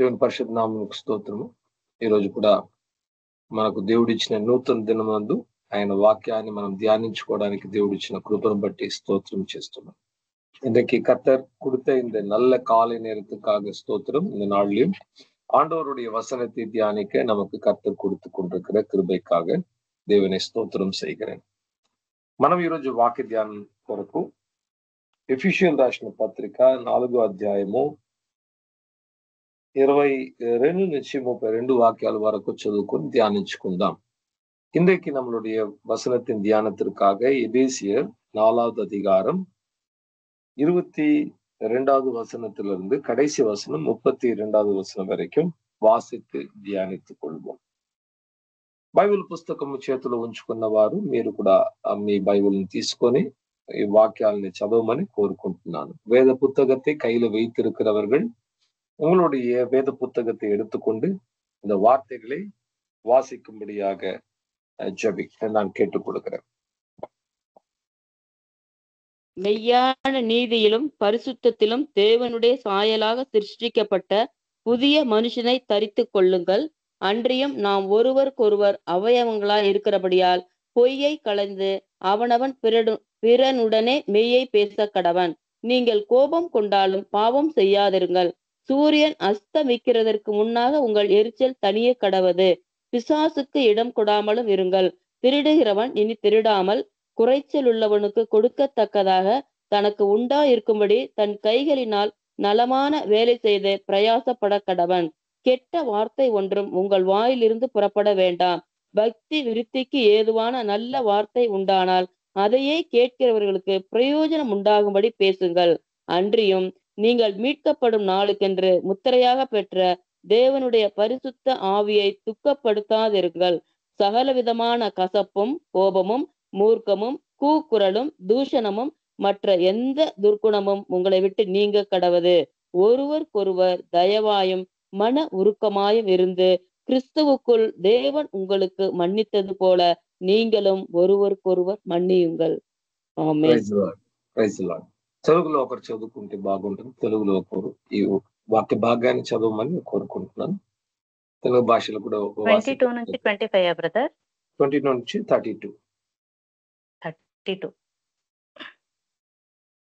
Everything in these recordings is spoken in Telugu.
దేవుని పరిశుద్ధ నామమునకు స్తోత్రము. ఈరోజు కూడా మనకు దేవుడిచ్చిన నూతన దినమందు ఆయన వాక్యాన్ని మనం ధ్యానించుకోవడానికి దేవుడిచ్చిన కృపను బట్టి స్తోత్రం చేస్తున్నాం. இன்றைக்கு கர்த்தர் கொடுத்த இந்த நல்ல காலை நேரத்துக்காக ஸ்தோத்திரம். இந்த நாளிலும் ஆண்டவருடைய வசனத்தை தியானிக்க நமக்கு கர்த்தர் கொடுத்து கொண்டிருக்கிற கிருபைக்காக దేవుని స్తోత్రం செய்கிறேன். మనం ఈరోజు వాక్య ధ్యానం కొరకు ఎఫెసీయులకు రాసిన పత్రిక 4వ అధ్యాయము 22 నుంచి 32 వాక్యాల వరకు చదువుకొని ధ్యానించుకుందాం. இன்றைக்கு நம்மளுடைய வசனத்தின் தியானத்திற்காக எபேசியர் 4வது அதிகாரம் 22வது వచనத்திலிருந்து கடைசி வசனம் 32வது వచనం వరకు వాసిத்து ధ్యానించుకు కొள்வோம். బైబిల్ పుస్తకము చేతిలో ఉంచుకున్న వారు మీరు కూడా మీ బైబిల్ని తీసుకొని ఈ వాక్యాలని చదవమని కోరుకుంటున్నాను. வேத புத்தகத்தை கையில வைத்திருக்கிறவர்கள் உங்களுடைய வேத புத்தகத்தை எடுத்துக்கொண்டு இந்த வார்த்தைகளை வாசிக்கும்படியாக நான் கேட்டுக் கொடுக்கிறேன். மெய்யான நீதியிலும் பரிசுத்தத்திலும் தேவனுடைய சாயலாக சிருஷ்டிக்கப்பட்ட புதிய மனுஷனை தரித்து கொள்ளுங்கள். அன்றியும் நாம் ஒருவருக்கொருவர் அவயவங்களாய் இருக்கிறபடியால் பொய்யை களைந்து அவனவன் பிறனுடனே மெய்யை பேச கடவன். நீங்கள் கோபம் கொண்டாலும் பாவம் செய்யாதிருங்கள். சூரியன் அஸ்தமிக்கிறதற்கு முன்னாக உங்கள் எரிச்சல் தனிய கடவது. பிசாசுக்கு இடம் கொடாமலும் இருங்கள். திருடுகிறவன் இனி திருடாமல் குறைச்சல் உள்ளவனுக்கு கொடுக்கத்தக்கதாக தனக்கு உண்டா இருக்கும்படி தன் கைகளினால் நலமான வேலை செய்து பிரயாசப்பட கடவன். கெட்ட வார்த்தை ஒன்றும் உங்கள் வாயிலிருந்து புறப்பட வேண்டாம். பக்தி விருத்திக்கு ஏதுவான நல்ல வார்த்தை உண்டானால் அதையே கேட்கிறவர்களுக்கு பிரயோஜனம் உண்டாகும்படி பேசுங்கள். அன்றியும் நீங்கள் மீட்கப்படும் நாளுக்கென்று முத்திரையாக பெற்ற தேவனுடைய பரிசுத்த ஆவியை துக்கப்படுத்தாதிருங்கள். சகலவிதமான கசப்பும் கோபமும் மூர்க்கமும் கூக்குரலும் தூஷணமும் மற்ற எந்த துர்க்குணமும் உங்களை விட்டு நீங்க கடவது. ஒருவருக்கொருவர் தயவாயும் மன உருக்கமாயும் இருந்து கிறிஸ்துவுக்குள் தேவன் உங்களுக்கு மன்னித்தது போல நீங்களும் ஒருவருக்கொருவர் మన్నియుంగల్. ఆమేన్. తెలుగులో ఒకరు చదువుకుంటే బాగుంటుంది. తెలుగులో ఒకరు ఈ వాక్య భాగాన్ని చదవమని కోరుకుంటున్నాను. తెలుగు భాషలో కూడా 22 నుంచి 25 బ్రదర్. 22 నుంచి 32.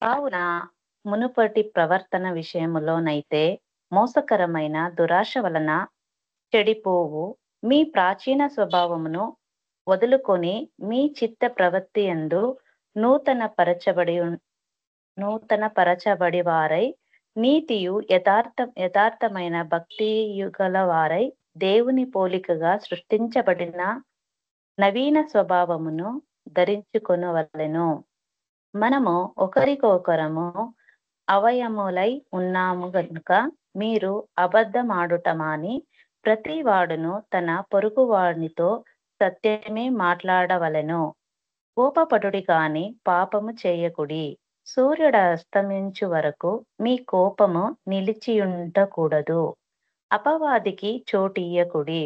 కావున మునుపటి ప్రవర్తన విషయములోనైతే మోసకరమైన దురాశ వలన చెడిపోవు మీ ప్రాచీన స్వభావమును వదులుకొని మీ చిత్త ప్రవృత్తి యందు నూతన పరచబడి వారై నీతియు యథార్థమైన భక్తి యుగల వారై దేవుని పోలికగా సృష్టించబడిన నవీన స్వభావమును ధరించుకొనవలెను. మనము ఒకరికొకరము అవయములై ఉన్నాము గనుక మీరు అబద్ధమాడుట మాని ప్రతి వాడును తన పొరుగువానితో సత్యమే మాట్లాడవలెను. కోపపడుడి కాని పాపము చేయకుడి. సూర్యుడు అస్తమించు వరకు మీ కోపము నిలిచియుండకూడదు. అపవాదికి చోటియ్యకుడి.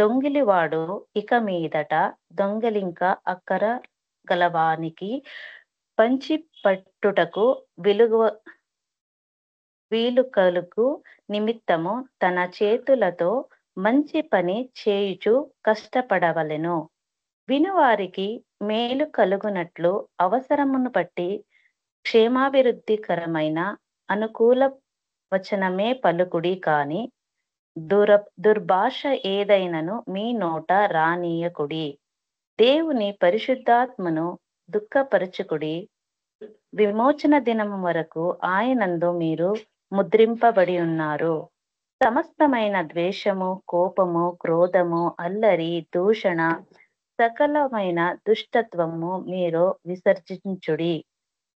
దొంగిలివాడు ఇక మీదట దొంగిలింక అక్కర గలవానికి పంచి పట్టుటకు వీలు కలుగు నిమిత్తము తన చేతులతో మంచి పని చేయుచు కష్టపడవలెను. వినువారికి మేలు కలుగునట్లు అవసరమును బట్టి క్షేమాభివృద్ధికరమైన అనుకూల వచనమే పలుకుడి కాని దుర్భాష ఏదైనను మీ నోట రానీయకుడి. దేవుని పరిశుద్ధాత్మను దుఃఖపరచుకుడి. విమోచన దినము వరకు ఆయనందు మీరు ముద్రింపబడి ఉన్నారు. సమస్తమైన ద్వేషము, కోపము, క్రోధము, అల్లరి, దూషణ, సకలమైన దుష్టత్వము మీరు విసర్జించుడి.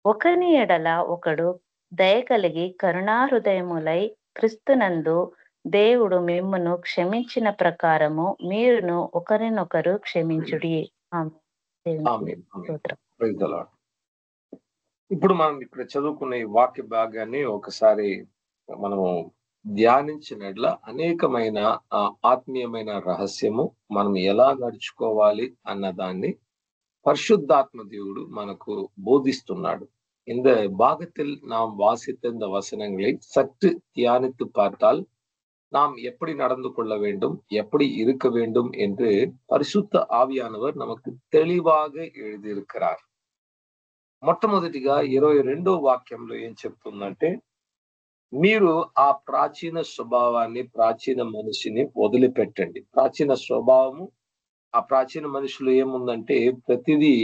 ఒకని ఎడల ఒకడు దయకలిగి కరుణాహృదయములై క్రీస్తునందు దేవుడు మిమ్మును క్షమించిన ప్రకారము మీరును ఒకరినొకరు క్షమించుడి. ఇప్పుడు మనం ఇక్కడ చదువుకున్న ఈ వాక్య భాగాన్ని ఒకసారి మనము ధ్యానించినట్ల అనేకమైన ఆత్మీయమైన రహస్యము మనం ఎలా నడుచుకోవాలి అన్న దాన్ని పరిశుద్ధాత్మ దేవుడు మనకు బోధిస్తున్నాడు. இந்த பாகத்தில் நாம் வாசித்த இந்த வசனங்களை சற்று தியானித்து பார்த்தால் நாம் எப்படி நடந்து கொள்ள வேண்டும், எப்படி இருக்க வேண்டும் என்று பரிசுத்த ஆவியானவர் நமக்கு తెలీవాக எழுதியிருக்கிறார். మొట్టమొదటిగా 22వ వాక్యంలో ఏం చెప్తుందంటే, మీరు ఆ ప్రాచీన స్వభావాన్ని, ప్రాచీన మనిషిని వదిలిపెట్టండి. ప్రాచీన స్వభావము, ఆ ప్రాచీన మనుషులు ఏముందంటే ప్రతిదీ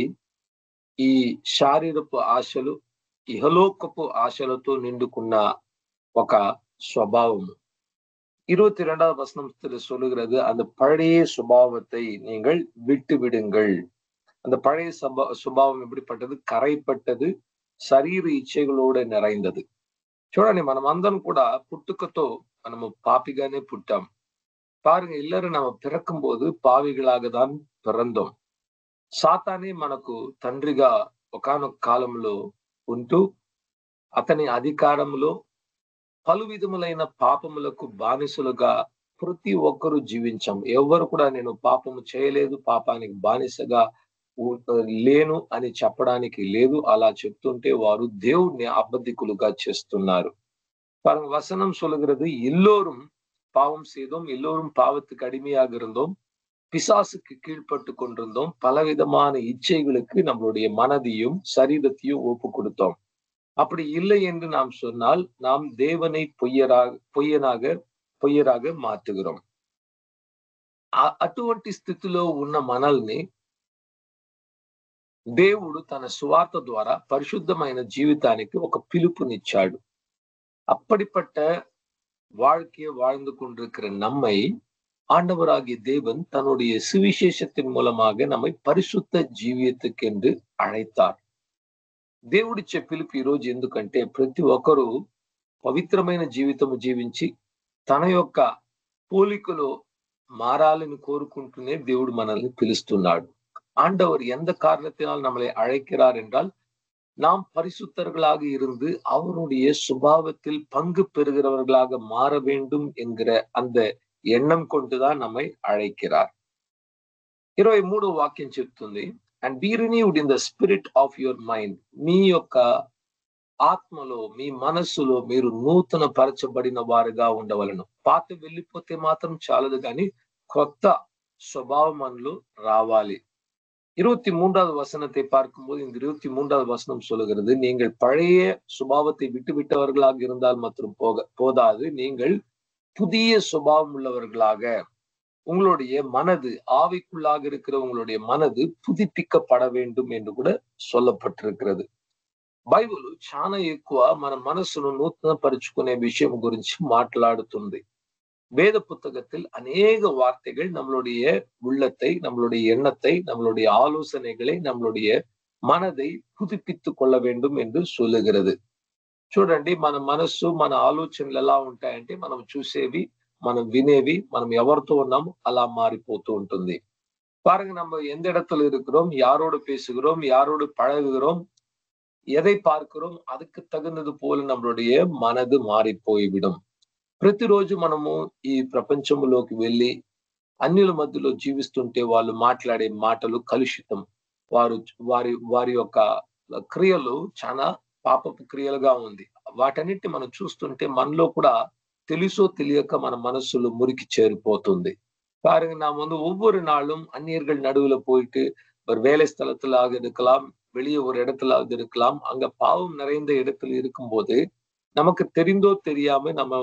ఈ శారీరపు ఆశలు, ఇహలోకపు ఆశలతో నిండుకున్న ఒక స్వభావము. 22వ வசனத்தில் சொல்லுகிறது, அந்த பழைய சுபாவத்தை நீங்கள் விட்டு விடுங்கள். அந்த பழைய சுபாవం எப்படிப்பட்டது? కరైపట్టது, శరీర ఇచ్ఛகளோடு நிறைந்தது. చూడండి, మనం అందరం కూడా పుట్టుకతో మనము పాపిగానే పుట్టాం. பாருங்க, எல்லாரும் நம்ம பிறக்கும் போது పావిగలాக தான் பிறந்தோం. సాతానే మనకు తండ్రిగా ఒకానొక కాలంలో ఉంటూ అతని అధికారంలో పలు విధములైన పాపములకు బానిసలుగా ప్రతి ఒక్కరూ జీవించాం. ఎవరు కూడా నేను పాపము చేయలేదు, పాపానికి బానిసగా లేను అని చెప్పడానికి లేదు. అలా చెప్తుంటే వారు దేవుణ్ణి అబద్ధికులుగా చేస్తున్నారు. வசனம் சொல்லுகிறது, எல்லோரும் பாவம் செய்தோம், எல்லோரும் பாவத்துக்கு அடிமையாக இருந்தோம், பிசாசுக்கு கீழ்பட்டு கொண்டிருந்தோம், பலவிதமான இச்சைகளுக்கு நம்மளுடைய மனதையும் சரீரத்தையும் ஒப்பு கொடுத்தோம். அப்படி இல்லை என்று நாம் சொன்னால் நாம் தேவனை పొయ్యరాக మార్చుகிறோం. అటువంటి స్థితిలో ఉన్న మనల్ని దేవుడు తన సువార్త ద్వారా పరిశుద్ధమైన జీవితానికి ఒక పిలుపునిచ్చాడు. அப்படிப்பட்ட வாழ்க்கையை வாழ்ந்து கொண்டிருக்கிற நம்மை ஆண்டவராகிய தேவன் தன்னுடைய சுவிசேஷத்தின் மூலமாக நம்மை పరిశుద్ధ జీవితకి என்று అழைతాர். దేవుడిచ్చే పిలుపు ఈరోజు ఎందుకంటే ప్రతి ఒక్కరూ పవిత్రమైన జీవితము జీవించి తన యొక్క పోలికలో మారాలని కోరుకుంటూనే దేవుడు మనల్ని పిలుస్తున్నాడు. ஆண்டவர் எந்த காரணத்தினால் நம்மளை அழைக்கிறார் என்றால், நாம் பரிசுத்தர்களாக இருந்து அவருடைய சுபாவத்தில் பங்கு பெறுகிறவர்களாக மாற வேண்டும் என்கிற அந்த ఎண்ணం கொண்டுதான் நம்மை అழைக்கிறார். 23వ వాక్యం చెప్తుంది, and be renewed in the spirit of your mind. మీ యొక్క ఆత్మలో, మీ మనస్సులో మీరు నూతన పరచబడిన వారుగా ఉండవలను. పాత వెళ్ళిపోతే మాత్రం చాలదు, కానీ కొత్త స్వభావం మనలో రావాలి. 23வது வசனத்தை பார்க்கும்போது இந்த 23வது வசனம் சொல்லுகிறது, நீங்கள் பழைய சுபாவத்தை விட்டுவிட்டவர்களாக இருந்தால் மற்றும் போதாது, நீங்கள் புதிய சுபாவம் உள்ளவர்களாக, உங்களுடைய மனது, ஆவிக்குள்ளாக இருக்கிற உங்களுடைய மனது புதுப்பிக்கப்பட வேண்டும் என்று கூட சொல்லப்பட்டிருக்கிறது. బైబిల్ చాలా ఎక్కువ మన మనసును నూతన పరుచుకునే విషయం గురించి మాట్లాడుతుంది. வேத புத்தகத்தில் அநேக வார்த்தைகள் நம்மளுடைய உள்ளத்தை, நம்மளுடைய எண்ணத்தை, நம்மளுடைய ఆలోచనகளை, நம்மளுடைய మనதை పుதுப்பித்துக் కొள்ள வேண்டும் என்று சொல்லுகிறது. చూడండి, మన మనస్సు, మన ఆలోచనలు ఎలా ఉంటాయంటే, మనం చూసేవి, మనం వినేవి, మనం ఎవరితో ఉన్నాము అలా మారిపోతూ ఉంటుంది. பாருங்க, நம்ம எந்த இடத்துல இருக்கிறோம், யாரோடு பேசுகிறோம், யாரோடு பழகுகிறோம், எதை பார்க்கிறோம், அதுக்கு తగినది போல நம்மளுடைய మనது మారి పోయివిடும். ప్రతిరోజు మనము ఈ ప్రపంచంలోకి వెళ్ళి అన్యుల మధ్యలో జీవిస్తుంటే వాళ్ళు మాట్లాడే మాటలు కలుషితం, వారి యొక్క క్రియలు చాలా పాపపు క్రియలుగా ఉంది. వాటన్నిటిని మనం చూస్తుంటే మనలో కూడా తెలుసో తెలియక మన మనస్సులు మురికి చేరిపోతుంది. பாருங்க, நாம் ஒவ்வொரு நாளும் அந்நியர்கள் நடுவுல போயிட்டு ஒரு வேலை ஸ்தலத்திலாக இருக்கலாம், வெளியே ஒரு இடத்துலாவது இருக்கலாம், அங்க பாவம் நிறைந்த இடத்துல இருக்கும்போது நமக்கு தெரிந்தோ தெரியாம நம்ம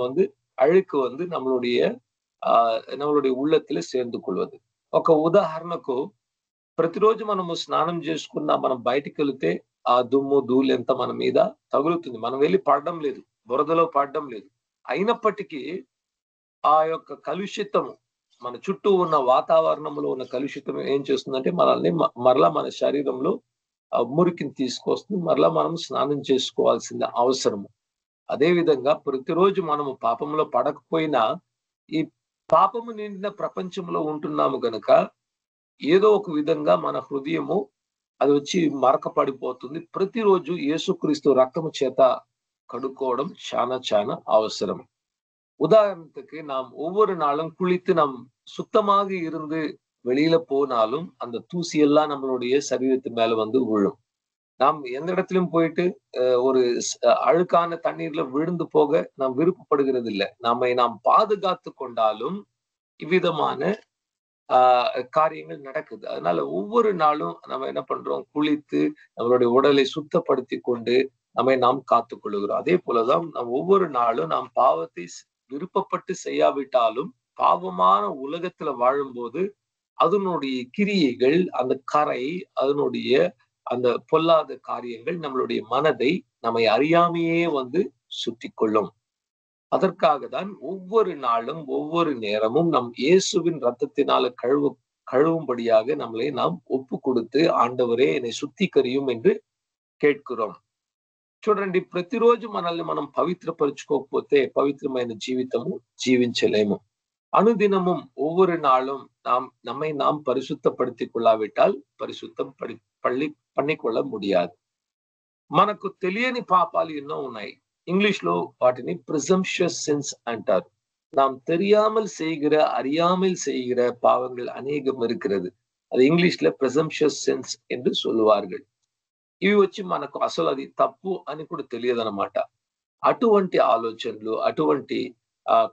అழுకు நம்மளுடைய உள்ளத்துல சேர்ந்து కొள்வது. ఒక ఉదాహరణకు, ప్రతిరోజు మనము స్నానం చేసుకున్నా మనం బయటికి వెళితే ఆ దుమ్ము ధూళి ఎంత మన మీద తగులుతుంది. మనం వెళ్ళి పడడం లేదు, బురదలో పడడం లేదు. అయినప్పటికీ ఆ యొక్క కలుషితము, మన చుట్టూ ఉన్న వాతావరణంలో ఉన్న కలుషితం ఏం చేస్తుందంటే మనల్ని మరలా మన శరీరంలో మురికిని తీసుకొస్తుంది. మరలా మనం స్నానం చేసుకోవాల్సిన అవసరము. అదే విధంగా ప్రతిరోజు మనము పాపంలో పడకపోయినా ఈ పాపము నిండిన ప్రపంచంలో ఉంటున్నాము గనక ఏదో ఒక విధంగా మన హృదయము అది వచ్చి మరక పడిపోతుంది. ప్రతిరోజు యేసుక్రీస్తు రక్తము చేత కడుక్కోవడం చాలా చాలా అవసరం. உதாரணத்துக்கு, நாம் ஒவ்வொரு நாளும் குளித்து நாம் சுத்தமாக இருந்து வெளியில போனாலும் அந்த தூசி எல்லாம் நம்மளுடைய சரீரத்து மேல விழும். நாம் எந்த இடத்திலும் போயிட்டு ஒரு அழுக்கான தண்ணீர்ல விழுந்து போக நாம் விருப்பப்படுகிறது இல்லை. நாம் பாதுகாத்து கொண்டாலும் இவ்விதமான காரியங்கள் நடக்குது. அதனால ஒவ்வொரு நாளும் நம்ம என்ன பண்றோம், குளித்து நம்மளுடைய உடலை சுத்தப்படுத்தி கொண்டு நாம் காத்துக் கொள்ளுகிறோம். அதே போலதான் நாம் ஒவ்வொரு நாளும் நாம் பாவத்தை விருப்பப்பட்டு செய்யாவிட்டாலும் பாவமான உலகத்துல வாழும்போது அதனுடைய கிரியைகள், அந்த கரை, அதனுடைய அந்த பொல்லாத காரியங்கள் நம்மளுடைய மனதை நம்மை அறியாமையே சுற்றி கொள்ளும். அதற்காக தான் ஒவ்வொரு நாளும் ஒவ்வொரு நேரமும் நம் இயேசுவின் ரத்தத்தினால கழுவும்படியாக நம்மளை நாம் ஒப்பு கொடுத்து, ఆండవరే என்னை சுத்திகரியும் என்று కేட்கிறோம். చూడండి, ప్రతిరోజు మనల్ని మనం పవిత్రపరుచుకోకపోతే పవిత్రమైన జీవితము జీవించలేము. అనుదినமும் ஒவ்வொரு நாளும் நாம் పరిశుద్ధப்படுத்திக் கொள்ளாவிட்டால் పరిశుద్ధం பண்ணிக்கொள்ள முடியாது. మనకు తెలియని పాపాలు ఎన్నో ఉన్నాయి. ఇంగ్లీష్ లో వాటిని ప్రిజంప్షియస్ సిన్స్ అంటారు. நாம் தெரியாமல் செய்கிற, அறியாமல் செய்கிற பாவங்கள் அநேகம் இருக்கிறது. அது ఇంగ్లీష్ல ప్రిజంప్షియస్ సిన్స్ என்று சொல்லுவார்கள். ఇవి వచ్చి మనకు అసలు అది తప్పు అని కూడా తెలియదన్నమాట. అటువంటి ఆలోచనలు, అటువంటి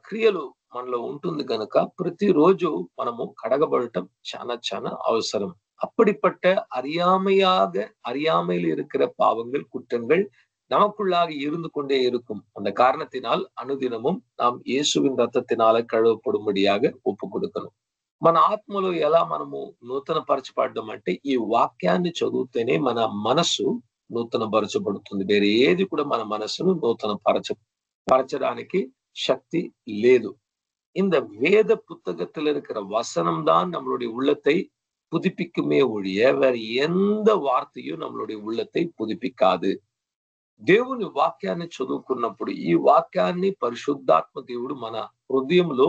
క్రియలు మనలో ఉంటుంది కనుక ప్రతిరోజు మనము కడగబడటం చాలా చాలా అవసరం. அப்படிப்பட்ட அறியாமையில் இருக்கிற பாவங்கள், குற்றங்கள் நமக்குள்ளாக இருந்து கொண்டே இருக்கும். அந்த కారణத்தினால் అనుదినமும் நாம் యేసుவின் రక్తத்தினால కழுవబడుம்படியாக ఒప్పు கொடுக்கணும். మన ఆత్మలో ఎలా మనము నూతన పరచబడడం అంటే ఈ వాక్యాన్ని చదివితేనే మన మనస్సు నూతన పరచబడుతుంది. వేరే ఏది కూడా మన మనస్సును నూతన పరచడానికి சக்தி లేదు. இந்த வேத புத்தகத்தில் இருக்கிற வசனம் தான் நம்மளுடைய உள்ளத்தை புதுப்பிக்குமே ஒழிய வேற எந்த వార్తయు நம்மளுடைய உள்ளத்தை పుదిపికాదు. దేవుని వాక్యాన్ని చదువుకున్నప్పుడు ఈ వాక్యాన్ని పరిశుద్ధాత్మ దేవుడు మన హృదయంలో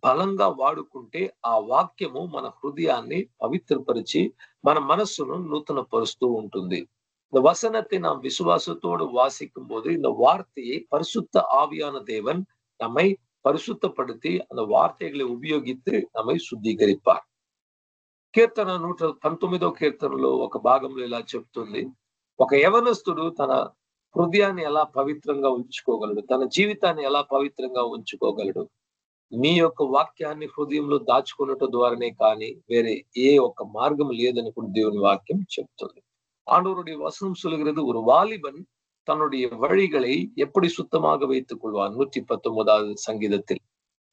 బలంగా వాడుకుంటే ఆ వాక్యము మన హృదయాన్ని పవిత్రపరిచి మన మనస్సును నూతన పరుస్తూ ఉంటుంది. இந்த வசனத்தை நாம் விசுவாசத்தோடு வாசிக்கும் போது இந்த வார்த்தையை பரிசுத்த ஆவியான தேவன் நம்மை పరిశుద్ధపడితే அந்த వార్తகளை ఉపయోగిத்து நம்மை శుద్ధీకరిப்பார். కీర్తన 119వ కీర్తనలో ఒక భాగంలో ఇలా చెప్తుంది, ఒక యవనస్తుడు తన హృదయాన్ని ఎలా పవిత్రంగా ఉంచుకోగలడు, తన జీవితాన్ని ఎలా పవిత్రంగా ఉంచుకోగలడు? మీ యొక్క వాక్యాన్ని హృదయంలో దాచుకున్నట్టు ద్వారానే కానీ వేరే ఏ ఒక్క మార్గం లేదని కూడా దేవుని వాక్యం చెప్తుంది. ஆண்டவருடைய வசனம் சொல்கிறது, ஒரு வாலிபன் தன்னுடைய வழிகளை எப்படி சுத்தமாக வைத்துக் கொள்வான். 119வது சங்கீதத்தில்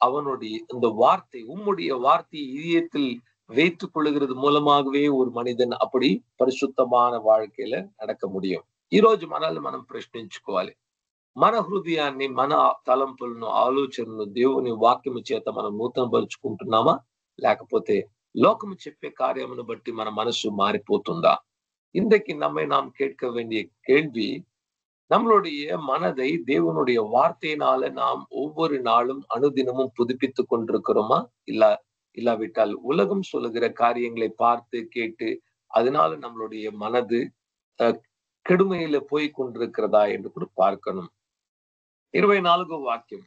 அவனுடைய இந்த வார்த்தை, உம்முடைய வார்த்தையை இதயத்தில் வைத்துக் கொள்ளுகிறது மூலமாகவே ஒரு మనిదన్ அப்படி పరిశుద్ధமான வாழ்க்கையில நடக்க முடியும். ఈ రోజు మనల్ని మనం ప్రశ్నించుకోవాలి. మన హృదయాన్ని, మన తలంపులను, ఆలోచనలను దేవుని వాక్యము చేత మనం నూతనపరుచుకుంటున్నామా, లేకపోతే లోకము చెప్పే కార్యమును బట్టి మన మనసు మారిపోతుందా? இன்றைக்கு நம்மை நாம் கேட்க வேண்டிய கேள்வி, நம்மளுடைய மனதை தேவனுடைய வார்த்தையினால நாம் ஒவ்வொரு நாளும் அனுதினமும் புதுப்பித்துக் கொண்டிருக்கிறோமா? இல்லாவிட்டால் உலகம் சொல்லுகிற காரியங்களை பார்த்து கேட்டு அதனால நம்மளுடைய மனது கெடுமையில போய் கொண்டிருக்கிறதா என்று கூட பார்க்கணும். 24వ వాక్యం,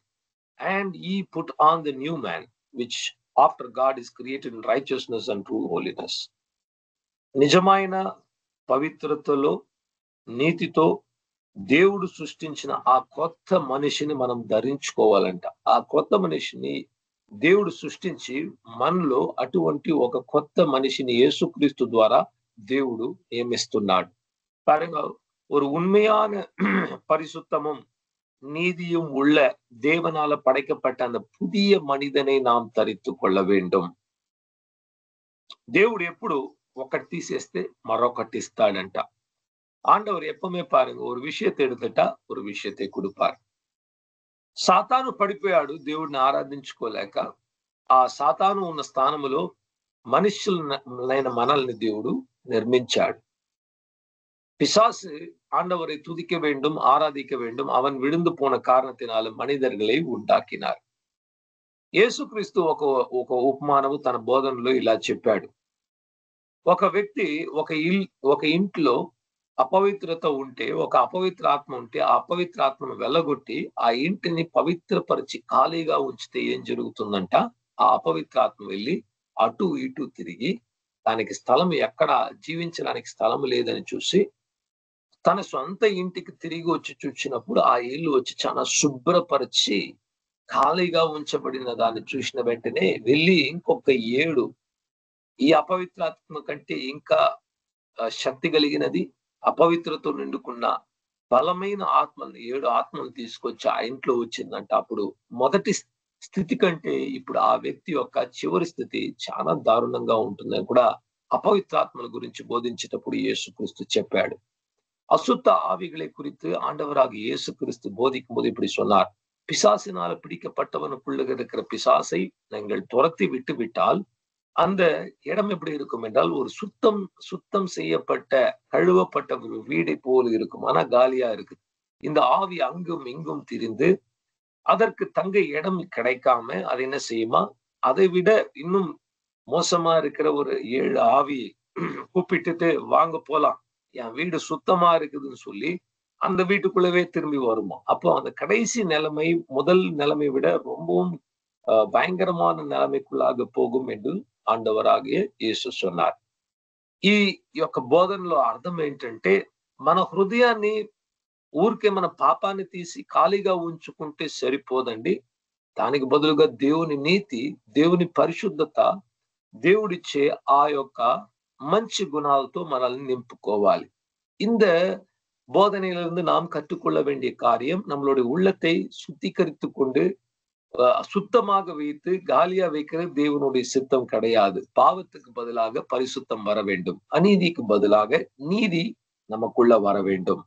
and ye put on the new man which after God is created in righteousness and true holiness. నిజమైన పవిత్రతలో, నీతితో దేవుడు సృష్టించిన ఆ కొత్త మనిషిని మనం ధరించుకోవాలంట. ఆ కొత్త మనిషిని దేవుడు సృష్టించి మనలో అటువంటి ఒక కొత్త మనిషిని యేసుక్రీస్తు ద్వారా దేవుడు నియమిస్తున్నాడు. பாருங்க, ஒரு உண்மையான பரிசுத்தமும் நீதியும் உள்ள தேவனால படைக்கப்பட்ட அந்த புதிய மனிதனை நாம் தரித்து கொள்ள வேண்டும். దేవుడు ఎప్పుడు ఒకటి తీసేస్తే మరొకటి ఇస్తాడంట. ஆண்டவர் எப்பவுமே பாருங்க, ஒரு விஷயத்தை எடுத்துட்டா ஒரு விஷயத்தை கொடுப்பார். సాతాను పడిపోయాడు దేవుడిని ఆరాధించుకోలేక. ఆ సాతాను ఉన్న స్థానములో మనుషులైన మనల్ని దేవుడు నిర్మించాడు. பிசாசு ஆண்டவரை துதிக்க வேண்டும், ஆராதிக்க வேண்டும், அவன் விழுந்து போன காரணத்தினால మనిదర్களை உண்டாக்கினார். యేసుక్రీస్తు ఒక ఉపమానము తన బోధనలో ఇలా చెప్పాడు. ఒక వ్యక్తి ఒక ఇంట్లో అపవిత్రత ఉంటే, ఒక అపవిత్ర ఆత్మ ఉంటే, ఆ అపవిత్ర ఆత్మను వెళ్ళగొట్టి ఆ ఇంటిని పవిత్రపరిచి ఖాళీగా ఉంచితే ఏం జరుగుతుందంట? ఆ అపవిత్ర ఆత్మ వెళ్ళి అటు ఇటు తిరిగి దానికి స్థలం, ఎక్కడ జీవించడానికి స్థలం లేదని చూసి తన సొంత ఇంటికి తిరిగి వచ్చి చూసినప్పుడు ఆ ఇల్లు వచ్చి చాలా శుభ్రపరిచి ఖాళీగా ఉంచబడిన దాన్ని చూసిన వెంటనే వెళ్ళి ఇంకొక 7 ఈ అపవిత్రాత్మ కంటే ఇంకా శక్తి కలిగినది, అపవిత్రతో నిండుకున్న బలమైన ఆత్మలు 7 ఆత్మలు తీసుకొచ్చి ఆ ఇంట్లో వచ్చిందంట. అప్పుడు మొదటి స్థితి కంటే ఇప్పుడు ఆ వ్యక్తి యొక్క చివరి స్థితి చాలా దారుణంగా ఉంటుందని కూడా அபவித்ராத்மல குறித்து போதிச்சிட்டప్పుడు యేసుక్రీస్తు చెప్పాడు. அசுத்த ஆவிகளை குறித்து ஆண்டவராக இயேசு கிறிஸ்து போதிக்கும் போது இப்படி சொன்னார். பிசாசினால பிடிக்கப்பட்டவனுக்குள்ள இருக்கிற பிசாசை நீங்கள் துரத்தி விட்டு விட்டால் அந்த இடம் எப்படி இருக்கும் என்றால் ஒரு சுத்தம் செய்யப்பட்ட கழுவப்பட்ட ஒரு வீடை போல இருக்கும். ஆனா காலியா இருக்கு. இந்த ஆவி அங்கும் இங்கும் திரிந்து அதற்கு தங்க இடம் கிடைக்காம அது என்ன செய்யுமா, அதை விட இன்னும் மோசமா இருக்கிற ஒரு 7 ஆவி கூப்பிட்டுட்டு வாங்க போலாம், என் வீடு சுத்தமா இருக்குதுன்னு சொல்லி அந்த வீட்டுக்குள்ளவே திரும்பி வருமா. அப்போ அந்த கடைசி நிலைமை முதல் நிலைமை விட ரொம்பவும் பயங்கரமான நிலைமைக்குள்ளாக போகும் என்று ఆండవరాగియ యేసు சொன்னார். ఈ యొక్క బోధనలో అర్థం ఏంటంటే మన హృదయాన్ని ఊరికే మన పాపాన్ని తీసి ఖాళీగా ఉంచుకుంటే సరిపోదండి. దానికి బదులుగా దేవుని నీతి, దేవుని పరిశుద్ధత, దేవుడిచ్చే ఆ యొక్క మంచి గుణాలతో మనల్ని నింపుకోవాలి. இந்த போதனையிலிருந்து நாம் கற்றுக்கொள்ள வேண்டிய காரியம் நம்மளுடைய உள்ளத்தை சுத்திகரித்துக் கொண்டு சுத்தமாக வைத்து காலியா வைக்கிற தேவனுடைய சித்தம் கிடையாது. பாவத்துக்கு பதிலாக பரிசுத்தம் வர வேண்டும், అనీతికి பதிலாக నీతి நமக்குள்ள வர வேண்டும்.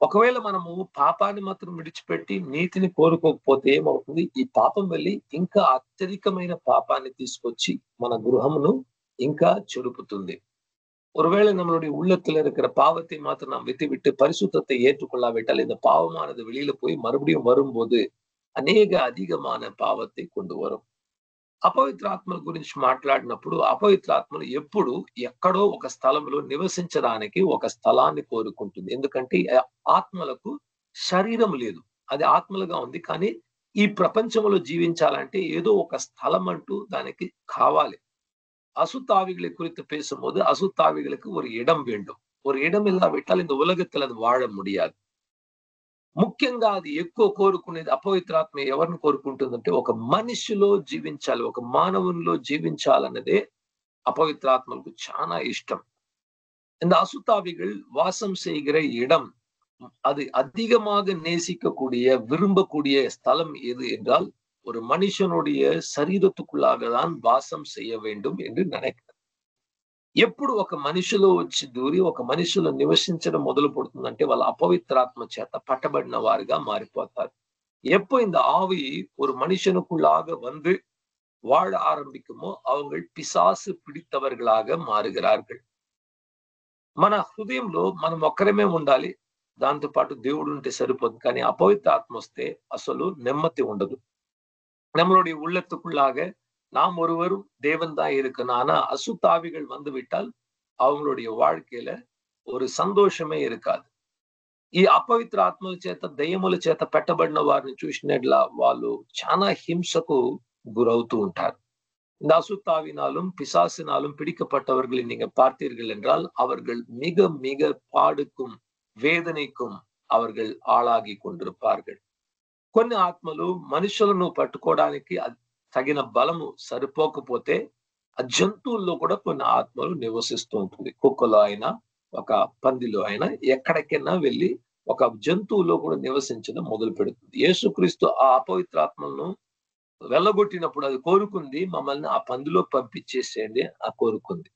ఒకవేళ మనము పాపాన్ని మాత్రం విడిచిపెట్టి నీతిని కోరుకోకపోతే ఏమవుతుంది, ఈ పాపం వెళ్ళి ఇంకా అత్యధికమైన పాపాన్ని తీసుకొచ్చి మన గృహమును ఇంకా చెరుపుతుంది. ஒருவேளை நம்மளுடைய உள்ளத்துல இருக்கிற பாவத்தை மாத்திரம் நாம் விட்டுவிட்டு பரிசுத்தத்தை ஏற்றுக்கொள்ளாவிட்டால் இந்த பாவமானது வெளியில போய் மறுபடியும் வரும்போது அதிகமான పాపத்தை கொண்டு వரும். అపవిత్రాత్మల గురించి మాట్లాడినప్పుడు అపవిత్రాత్మలు ఎప్పుడు ఎక్కడో ఒక స్థలంలో నివసించడానికి ఒక స్థలాన్ని కోరుకుంటుంది. ఎందుకంటే ఆత్మలకు శరీరం లేదు, అది ఆత్మలుగా ఉంది. కానీ ఈ ప్రపంచంలో జీవించాలంటే ఏదో ఒక స్థలం అంటూ దానికి కావాలి. அசுத்தாவிகளை குறித்து பேசும்போது அசுத்தாவிகளுக்கு ஒரு இடம் வேண்டும். ஒரு இடம் இல்லாவிட்டால் இந்த உலகத்தில் அது வாழ முடியாது. ముఖ్యంగా అది ఎక్కువ కోరుకునేది అపవిత్రాత్మ ఎవరిని కోరుకుంటుందంటే ఒక మనిషిలో జీవించాలి, ఒక మానవునిలో జీవించాలన్నదే అపవిత్రాత్మలకు చాలా ఇష్టం. இந்த அசுத்தாவிகள் வாசம் செய்கிற இடம், அது அதிகமாக நேசிக்கக்கூடிய விரும்பக்கூடிய ஸ்தலம் எது என்றால் ஒரு மனுஷனுடைய சரீரத்துக்குள்ளாக தான் வாசம் செய்ய வேண்டும் என்று நினைக்கிறார். ఎప్పుడు ఒక మనిషిలో వచ్చి దూరి ఒక మనిషిలో నివసించడం మొదలు పెడుతుందంటే వాళ్ళ అపవిత్రాత్మ చేత పట్టబడిన వారిగా మారిపోతారు. எப்போ இந்த ஆவி ஒரு மனுஷனுக்குள்ளாக வந்து வாழ ஆரம்பிக்குமோ அவங்க பிசாசு பிடித்தவர்களாக మారుகிறார்கள். మన హృదయంలో మనం ఒక్కరమే ఉండాలి, దాంతో పాటు దేవుడు ఉంటే సరిపోదు. కానీ అపవిత్ర ఆత్మ వస్తే అసలు నెమ్మది ఉండదు. நம்மளுடைய உள்ளத்துக்குள்ளாக நாம் ஒருவரும் தேவன் தான் இருக்கணும். ஆனா அசுத்தாவிகள் வந்து விட்டால் அவங்களுடைய வாழ்க்கையில ஒரு సంతోషమే இருக்காது. ఈ అపవిత్ర ఆత్మల చేత దయ్యముల చేత పెట్టబడిన వారిని చూసినట్లా వాళ్ళు చాలా హింసకు గురవుతూ ఉంటారు. இந்த அசுத்தாவினாலும் பிசாசினாலும் பிடிக்கப்பட்டவர்களை நீங்க பார்த்தீர்கள் என்றால் அவர்கள் மிக மிக பாடுக்கும் వేదనக்கும் அவர்கள் ஆளாகி கொண்டிருப்பார்கள். కొన్ని ఆత్మలు మనుషులను పట్టుకోవడానికి తగిన బలము సరిపోకపోతే ఆ జంతువుల్లో కూడా కొన్ని ఆత్మలు నివసిస్తూ ఉంటుంది. కుక్కలో అయినా ఒక పందిలో అయినా ఎక్కడికైనా వెళ్ళి ఒక జంతువులో కూడా నివసించడం మొదలు పెడుతుంది. యేసుక్రీస్తు ఆ అపవిత్రాత్మలను వెళ్ళగొట్టినప్పుడు అది కోరుకుంది మమ్మల్ని ఆ పందిలో పంపించేసేయండి ఆ కోరుకుంది.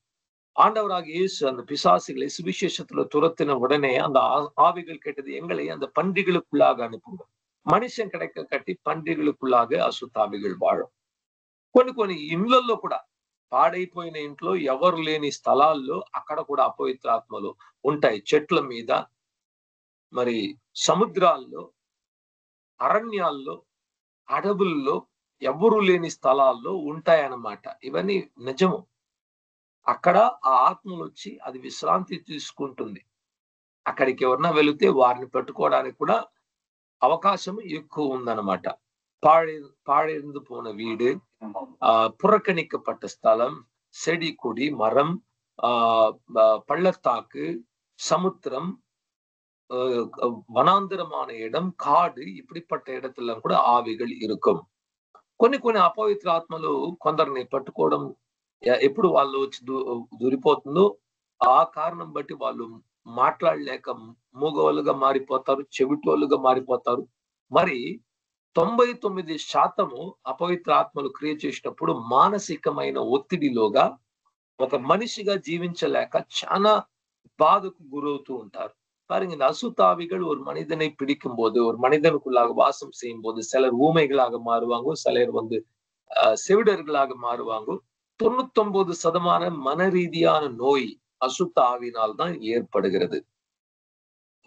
ஆண்டவராக இயேசு அந்த பிசாசுகளை சுவிசேஷத்துல துரத்தின உடனே அந்த ஆவிகள் கேட்டது, எங்களை அந்த பன்றிகளுக்குள்ளாக அனுப்புங்க. మనిషిని కడక కట్టి పండిகளுக்குள்ளாக అசுத்தாవిகள் వాழும். కొన్ని ఇండ్లలో కూడా పాడైపోయిన ఇంట్లో ఎవరు లేని స్థలాల్లో అక్కడ కూడా అపవిత్రాత్మలు ఉంటాయి. చెట్ల మీద, మరి సముద్రాల్లో, అరణ్యాల్లో, అడవుల్లో, ఎవరు లేని స్థలాల్లో ఉంటాయన్నమాట. ఇవన్నీ నిజము. అక్కడ ఆ ఆత్మలు వచ్చి అది విశ్రాంతి తీసుకుంటుంది. అక్కడికి ఎవరన్నా వెళితే వారిని పెట్టుకోవడానికి కూడా అవకాశం ఎక్కువ ఉందన్నమాట. பாழடைந்து போன வீடு, புறக்கணிக்கப்பட்ட ஸ்தலம், செடி கொடி மரம், பள்ளத்தாக்கு, சமுத்திரம், வனாந்திரமான இடம், காடு, இப்படிப்பட்ட இடத்துல కూడా ఆవిகள் இருக்கும். కొన్ని అపవిత్ర ఆత్మలు కొందరిని పట్టుకోవడం ఎప్పుడు వాళ్ళు వచ్చి దూరిపోతుందో ఆ కారణం బట్టి వాళ్ళు మాట్లాడలేక మూగోలుగా మారిపోతారు, చెవిటోలుగా మారిపోతారు. మరి 99% అపవిత్ర ఆత్మలు క్రియ చేసినప్పుడు మానసికమైన ఒత్తిడిలోగా ఒక మనిషిగా జీవించలేక చాలా பாதுக்கு குருவுத்து ఉంటారు. பாருங்க, இந்த அசுத்தாவிகள் ஒரு மனிதனை பிடிக்கும் போது, ஒரு மனிதனுக்குள்ளாக வாசம் செய்யும் போது சிலர் ஊமைகளாக மாறுவாங்க, சிலர் செவிடர்களாக மாறுவாங்க. 99% மன ரீதியான நோய் అశుద్ధ ఆవినాల్ தான் ఏర్పడుகிறது.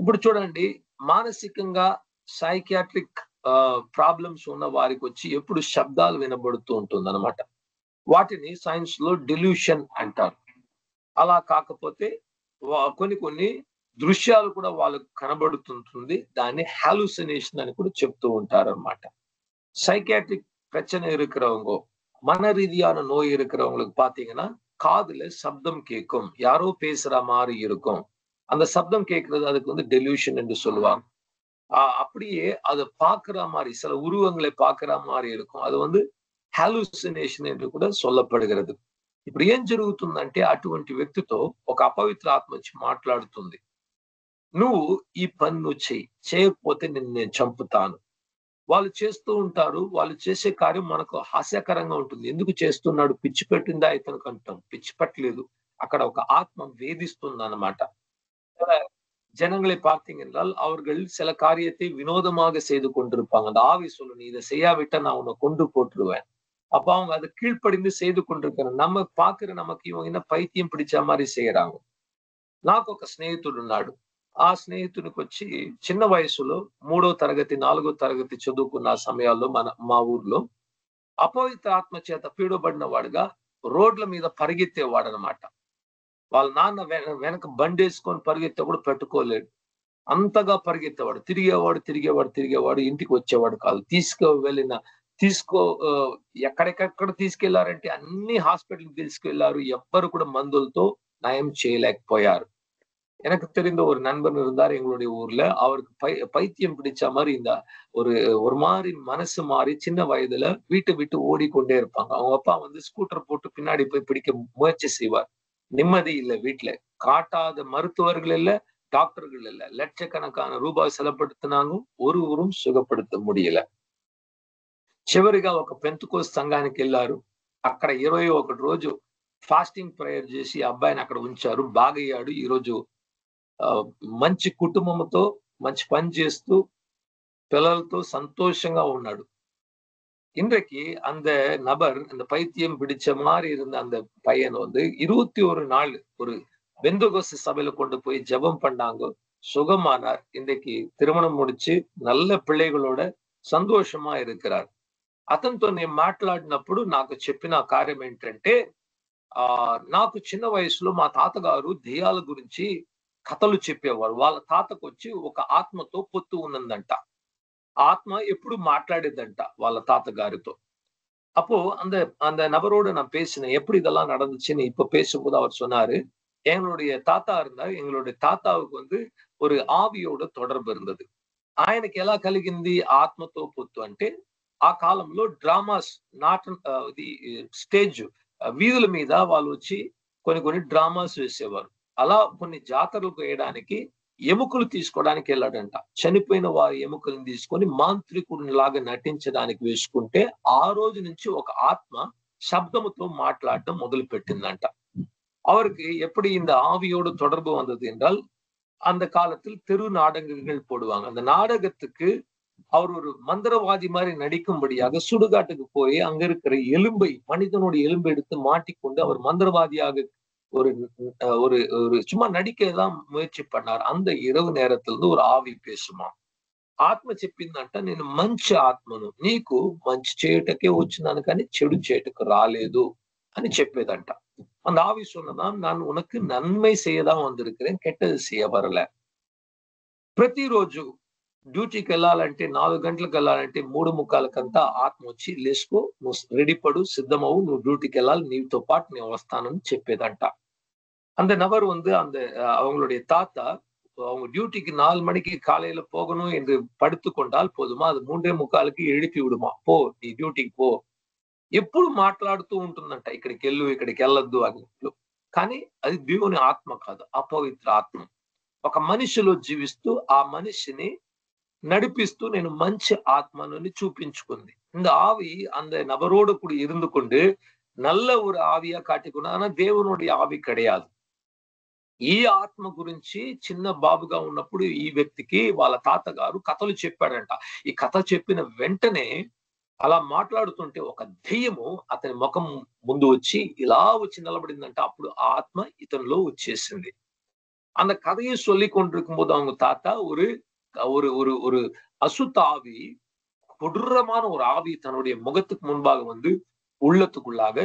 ఇప్పుడు చూడండి, మానసికంగా సైకియాట్రిక్ ప్రాబ్లమ్స్ ఉన్న వారికి వచ్చి ఎప్పుడు శబ్దాలు వినబడుతూ ఉంటుంది అన్నమాట. వాటిని సైన్స్ లో డెల్యూషన్ అంటారు. అలా కాకపోతే కొన్ని దృశ్యాలు కూడా వాళ్ళకు కనబడుతుంటుంది, దాన్ని హాలుసినేషన్ అని కూడా చెప్తూ ఉంటారు అన్నమాట. சைக்கியாட்ரிக் பிரச்சனை இருக்கிறவங்க, மன ரீதியான நோய் இருக்கிறவங்களுக்கு பாத்தீங்கன்னா காதுல சப்தம் கேட்கும், யாரோ பேசுற மாதிரி இருக்கும். அந்த சப்தம் கேட்கறது அதுக்கு டெல்யூஷன் என்று சொல்லுவாங்க. அப்படியே அதை பாக்குற மாதிரி சில உருவங்களை பாக்குற மாதிரி இருக்கும், அது హాలుసినేషన్ என்று కూడా சொல்லப்படுகிறது. ఇప్పుడు ఏం జరుగుతుందంటే అటువంటి వ్యక్తితో ఒక అపవిత్ర ఆత్మ వచ్చి మాట్లాడుతుంది, నువ్వు ఈ పని నువ్వు చేయకపోతే నేను చంపుతాను. వాళ్ళు చేస్తూ ఉంటారు, వాళ్ళు చేసే కార్యం మనకు హాస్యకరంగా ఉంటుంది. ఎందుకు చేస్తున్నాడు, పిచ్చి పెట్టిందా ఇతనికి అంటాం. పిచ్చి పట్టలేదు, అక్కడ ఒక ఆత్మ వేధిస్తుంది అన్నమాట. ஜனங்களை பார்த்தீங்க என்றால் அவர்கள் சில காரியத்தை வினோதமாக செய்து கொண்டிருப்பாங்க. அந்த ஆவி சொல்லு, நீ இதை செய்யாவிட்டா நான் உன்னை கொண்டு போட்டுருவேன். அப்ப அவங்க அதை கீழ்ப்படிந்து செய்து கொண்டிருக்கிற நம்ம பாக்குற நமக்கு இவங்க என்ன பைத்தியம் పిడిచ மாதிரி செய்யறாங்க. నాకు ఒక స్నేహితుడు ఉన్నాడు. ఆ స్నేహితునికి వచ్చి చిన్న వయసులో 3వ తరగతి 4వ తరగతి చదువుకున్న సమయాల్లో మా ఊర్లో అపవిత్ర ఆత్మ చేత పీడబడిన వాడుగా రోడ్ల మీద పరిగెత్తేవాడు అనమాట. వాళ్ళ నాన్న వెనక బండేసుకొని పరిగెత్తే కూడా పెట్టుకోలేడు, అంతగా పరిగెత్తేవాడు. తిరిగేవాడు, ఇంటికి వచ్చేవాడు కాదు. ఎక్కడెక్కడ తీసుకెళ్లారంటే అన్ని హాస్పిటల్కి తీసుకెళ్లారు, ఎవ్వరు కూడా మందులతో నయం చేయలేకపోయారు. எனக்கு தெரிந்த ஒரு நண்பன் இருந்தார் எங்களுடைய ஊர்ல. அவருக்கு பைத்தியம் பிடிச்ச மாதிரி ஒரு மாதிரி மனசு மாறி சின்ன வயதுல வீட்டை விட்டு ஓடிக்கொண்டே இருப்பாங்க. அவங்க அப்பா ஸ்கூட்டர் போட்டு பின்னாடி போய் பிடிக்க முயற்சி செய்வார். நிம்மதி இல்லை வீட்டுல. காட்டாத மருத்துவர்கள் இல்ல, டாக்டர்கள் இல்ல. లక్షకణకాన రూపాయలు సెలవుపెడుతున్నాను, ఒరువురం సుఖపడుత முடியல. చివరిగా ఒక పెంతెకోస్తు సంఘానికి వెళ్ళారు. అక్కడ 21 రోజు ఫాస్టింగ్ ప్రేయర్ చేసి అబ్బాయిని అక్కడ ఉంచారు. బాగయ్యాడు. ఈరోజు మంచి కుటుంబంతో మంచి పని చేస్తూ పిల్లలతో సంతోషంగా ఉన్నాడు. இன்றைக்கு அந்த நபர், அந்த பைத்தியம் பிடிச்ச மாதிரி இருந்த அந்த பையன் 21 நாள் ஒரு பெந்தகோஸ்து சபையில கொண்டு போய் ஜெபம் பண்ணாங்க, சுகமானார். இன்றைக்கு திருமணம் முடிச்சு நல்ல பிள்ளைகளோட సంతోషமா இருக்கிறார். అతనితో నేను మాట్లాడినప్పుడు నాకు చెప్పిన కార్యం ఏంటంటే, నాకు చిన్న వయసులో మా తాతగారు దెయ్యాల గురించి కథలు చెప్పేవారు. వాళ్ళ తాతకు వచ్చి ఒక ఆత్మతో పొత్తు ఉన్నదంట. ஆத்மா எப்படி மாట్లాடுதுன்ட்டா వాళ్ళ தாத்தகாரிతో. அப்போ அந்த நபரோடு நான் பேசினேன், எப்படி இதெல்லாம் நடந்துச்சுன்னு. இப்ப பேசும்போது அவர் சொன்னாரு, எங்களுடைய தாத்தா இருந்தார், எங்களுடைய தாத்தாவுக்கு ஒரு ఆవియోட தொடர்பు இருந்தது. ఆయనకి ఎలా కలిగింది ఆత్మతో పొత్తు అంటే, ఆ కాలంలో డ్రామాస్ స్టేజ్ వీధుల మీద వాళ్ళు వచ్చి కొన్ని డ్రామాస్ వేసేవారు. అలా కొన్ని జాతరలకు వేయడానికి ఎముకలు తీసుకోవడానికి వెళ్ళాడంట. చనిపోయిన వారి ఎముకలను తీసుకొని మాంత్రికుడిని లాగా నటించడానికి వేసుకుంటే ఆ రోజు నుంచి ఒక ఆత్మ శబ్దముతో మాట్లాడటం మొదలు పెట్టిందంట. அவருக்கு எப்படி இந்த ஆவியோடு தொடர்பு வந்தது என்றால், அந்த காலத்தில் தெரு நாடகங்கள் போடுவாங்க. அந்த நாடகத்துக்கு அவர் ஒரு மந்திரவாதி மாதிரி நடிக்கும்படியாக சுடுகாட்டுக்கு போய் அங்க இருக்கிற எலும்பை, மனிதனுடைய எலும்பை எடுத்து மாட்டிக்கொண்டு அவர் மந்திரவாதியாக ஒரு சும்மா நடிக்கதான் ముయற்சி பண்ணார். அந்த இரவு நேரத்துல ஒரு ఆవి పేసుమా ఆత్మ చెప్పిందంట, నేను మంచి ఆత్మను, నీకు మంచి చేయటకే వచ్చినాను కానీ చెడు చేయటకు రాలేదు అని చెప్పేదంట. அந்த ஆவி சொன்னதான், நான் உனக்கு நன்மை செய்யதான் வந்திருக்கிறேன், கெட்டது செய்ய வரல. ప్రతిరోజు డ్యూటీకి వెళ్ళాలంటే 4 గంటలకు వెళ్ళాలంటే 3:45కంతా ఆత్మ వచ్చి, లేసుకో, నువ్వు రెడీ పడు, సిద్ధమవు, నువ్వు డ్యూటీకి వెళ్ళాలి, నీతో పాటు నేను వస్తానని చెప్పేదంట. அந்த நபர் அந்த அவங்களுடைய தாத்தா அவங்க டியூட்டிக்கு 4 மணிக்கு காலையில போகணும் என்று படுத்து கொண்டால் போதுமா, அது 3:45కి எழுப்பి విడుమా, పో నీ డ్యూటీకి పో. ఎప్పుడు మాట్లాడుతూ ఉంటుందంట, ఇక్కడికి వెళ్ళు ఇక్కడికి వెళ్ళొద్దు అన్నట్లు. కానీ అది దేవుని ఆత్మ కాదు, అపవిత్ర ఆత్మ. ఒక మనిషిలో జీవిస్తూ ఆ మనిషిని நடிப்பிஸ்து నేను మంచి ஆத்மன்னு చూపించుకుంది. இந்த ஆவி அந்த நபரோடு கூட இருந்து கொண்டு நல்ல ஒரு ஆவியா காட்டிக்கொண்டு, ஆனா దేవునుடைய ఆవి கிடையாது. ఈ ఆత్మ గురించి చిన్న బాబుగా ఉన్నప్పుడు ఈ వ్యక్తికి వాళ్ళ తాతగారు కథలు చెప్పాడంట. ఈ కథ చెప్పిన వెంటనే అలా మాట్లాడుతుంటే ఒక దెయ్యము అతని ముఖం ముందు వచ్చి ఇలా వచ్చి నిలబడిందంట. అప్పుడు ఆ ఆత్మ ఇతనిలో వచ్చేసింది. அந்த கதையை சொல்லிக் கொண்டிருக்கும் போது அவங்க தாத்தா ஒரு ஒரு ஒரு ஒரு அசுத்த ஆவி, கொடூரமான ஒரு ஆவி తనుடைய ముఖத்துக்கு முன்பாக வந்து உள்ளத்துக்குள்ளாக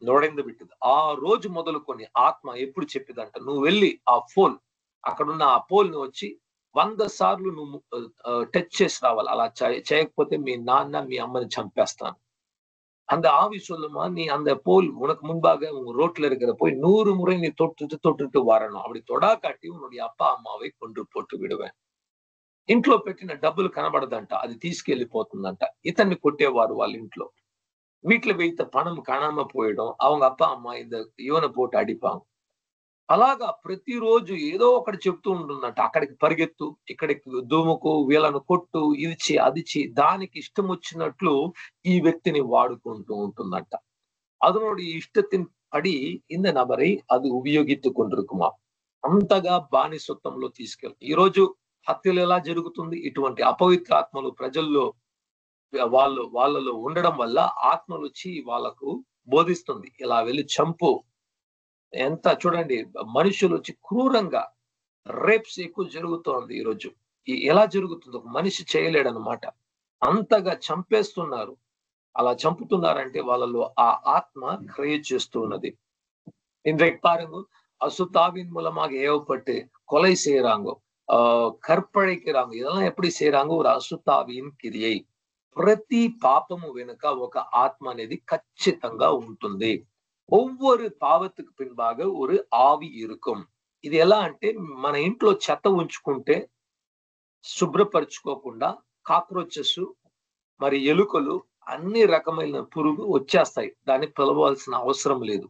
నొడైంది విట్టదు. ఆ రోజు మొదలుకొని ఆత్మ ఎప్పుడు చెప్పిదంట, నువ్వు వెళ్ళి ఆ పోల్, అక్కడున్న ఆ పోల్ ని వచ్చి 100 సార్లు నువ్వు టచ్ చేసి రావాలి. అలా చేయకపోతే మీ నాన్న మీ అమ్మని చంపేస్తాను. அந்த ஆவி சொல்லுமா, நீ அந்த போல் உனக்கு முன்பாக உங்க ரோட்ல இருக்கிற போய் 100 முறை நீ தொட்டுட்டு வரணும். அப்படி தொடா காட்டி உன்னுடைய அப்பா అమ్మాவை கொன்று போட்டு విడువేன். ఇంట్లో పెట్టిన డబ్బులు కనబడదంట, అది తీసుకెళ్లిపోతుందంట. ఇతన్ని కొట్టేవారు వాళ్ళ ఇంట్లో. வீட்டுல வைத்த பணம் காணாம போயிடும். அவங்க அப்பா అమ్మ ఇవన పోటు అడిపాంగ. అలాగా ప్రతిరోజు ఏదో ఒకటి చెప్తూ ఉంటుందంట. అక్కడికి పరిగెత్తు, ఇక్కడికి దుముకు, వీళ్ళను కొట్టు, ఇది చే అది చే, దానికి ఇష్టం వచ్చినట్లు ఈ వ్యక్తిని వాడుకుంటూ ఉంటుందంట. அதனுடைய ఇష్టத்தின் పడి இந்த நபரை அது ఉపయోగిస్తూ கொண்டிருக்குமா. అంతగా బానిసత్వంలో తీసుకెళ్ళి ఈ రోజు హత్యలు ఎలా జరుగుతుంది, ఇటువంటి అపవిత్ర ఆత్మలు ప్రజల్లో వాళ్ళలో ఉండడం వల్ల ఆత్మలు వచ్చి వాళ్ళకు బోధిస్తుంది, ఇలా వెళ్ళి చంపు. ఎంత చూడండి, మనుషులు వచ్చి క్రూరంగా రేప్స్ ఎక్కువ జరుగుతోంది ఈరోజు. ఎలా జరుగుతుంది, ఒక మనిషి చేయలేడనమాట, అంతగా చంపేస్తున్నారు. అలా చంపుతున్నారంటే వాళ్ళలో ఆ ఆత్మ క్రియ చేస్తూ ఉన్నది. இன்றைக்கு பாருங்க, அசுத்தாவின் மூலமாக ஏவப்பட்டு கொலை செய்யறாங்க, கற்பழிக்கிறாங்க. இதெல்லாம் எப்படி செய்யறாங்க, ஒரு అசுத்தாவின் క్రియ. ప్రతి పాపము వెనుక ఒక ఆత్మ అనేది ఖచ్చితంగా ఉంటుంది. ఒవ్వొరు పావத்துக்கு பின்பாக ஒரு ఆవి இருக்கும். ఇది ఎలా అంటే, మన ఇంట్లో చెత్త ఉంచుకుంటే శుభ్రపరచుకోకుండా కాక్రోచెస్ మరి ఎలుకలు అన్ని రకమైన పురుగు వచ్చేస్తాయి. దాన్ని పిలవాల్సిన అవసరం లేదు.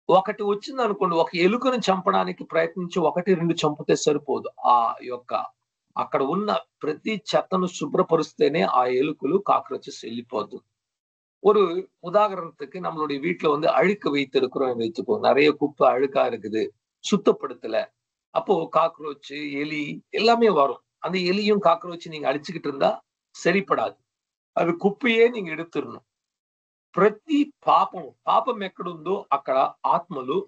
ఒకటి వచ్చింది అనుకోండి, ఒక ఎలుకను చంపడానికి ప్రయత్నించి 1-2 చంపితే సరిపోదు. ఆ యొక్క అక్కడ ఉన్న ప్రతి చెత్తను శుభ్రపరుస్తేనే ఆ ఎలుకలు కాక్రోచెస్ వెళ్ళిపోతుంది. ஒரு உதாரணத்துக்கு, நம்மளுடைய வீட்டுல வந்து அழுக்கு வைத்திருக்கிறோம் வச்சுப்போம், நிறைய குப்பை அழுக்கா இருக்குது, சுத்தப்படுத்தல, அப்போ காக்ரோச் எலி எல்லாமே வரும். அந்த எலியும் காக்ரோச் நீங்க அடிச்சுக்கிட்டு இருந்தா சரிப்படாது, அது కుప్పయే நீங்க எடுத்துடணும். ప్రతి పాపం ఎక్కడుందో అక్కడ ఆత్మలు,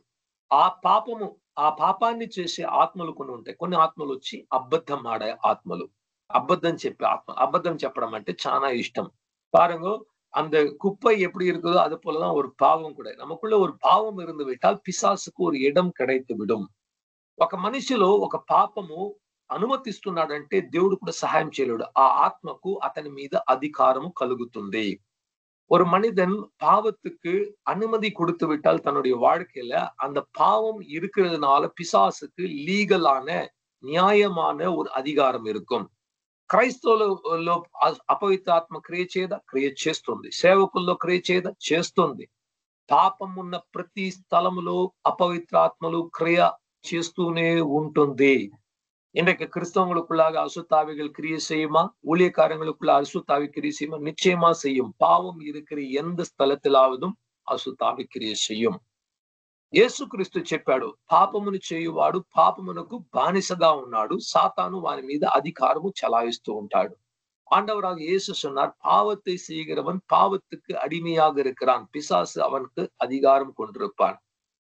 ఆ పాపాన్ని చేసే ఆత్మలు కొన్ని ఉంటాయి. కొన్ని ఆత్మలు వచ్చి అబద్ధం ఆడే ఆత్మలు, అబద్ధం చెప్పే ఆత్మ. అబద్ధం చెప్పడం అంటే చాలా ఇష్టం. பாருங்க, அந்த குப்பை எப்படி இருக்குதோ அது போலதான் ஒரு பாவம் கூட. நமக்குள்ள ஒரு பாவம் இருந்து விட்டால் పిశాసుకు ஒரு ఇடம் கிடைத்து విடும். ఒక మనిషిలో ఒక పాపము అనుమతిస్తున్నాడంటే దేవుడు కూడా సహాయం చేయలేడు. ఆ ఆత్మకు అతని మీద అధికారము కలుగుతుంది. ஒரு மனிதன் பாவத்துக்கு அனுமதி கொடுத்து விட்டால் தன்னுடைய வாழ்க்கையில அந்த பாவம் இருக்கிறதுனால పిశాసుக்கு లీగలాன న్యాయமான ஒரு அதிகாரம் இருக்கும். క్రైస్తవులలో అపవిత్ర ఆత్మ క్రియ చేస్తుంది. సేవకుల్లో క్రియ చేస్తుంది. పాపం ఉన్న ప్రతి స్థలములో అపవిత్ర ఆత్మలు క్రియ చేస్తూనే ఉంటుంది. இன்றைக்கு கிறிஸ்தவங்களுக்குள்ளாக அசுத்தாவிகள் கிரியை செய்யுமா, ஊழியக்காரங்களுக்குள்ள அசுத்தாவி கிரியை செய்யுமா? நிச்சயமா செய்யும். பாவம் இருக்கிற எந்த స్థలத்திலாவதும் అசுத்தாవి క్రియ செய்யும். యేసుక్రీస్తు చెప్పాడు, పాపమును చేయువాడు పాపమునకు బానిసగా ఉన్నాడు, సాతాను వాని మీద అధికారము చలాయిస్తూ ఉంటాడు. ஆண்டவராக இயேசு சொன்னார், பாவத்தை செய்கிறவன் பாவத்துக்கு அடிமையாக இருக்கிறான், పిశాసు அவனுக்கு அதிகாரம் கொண்டிருப்பான்.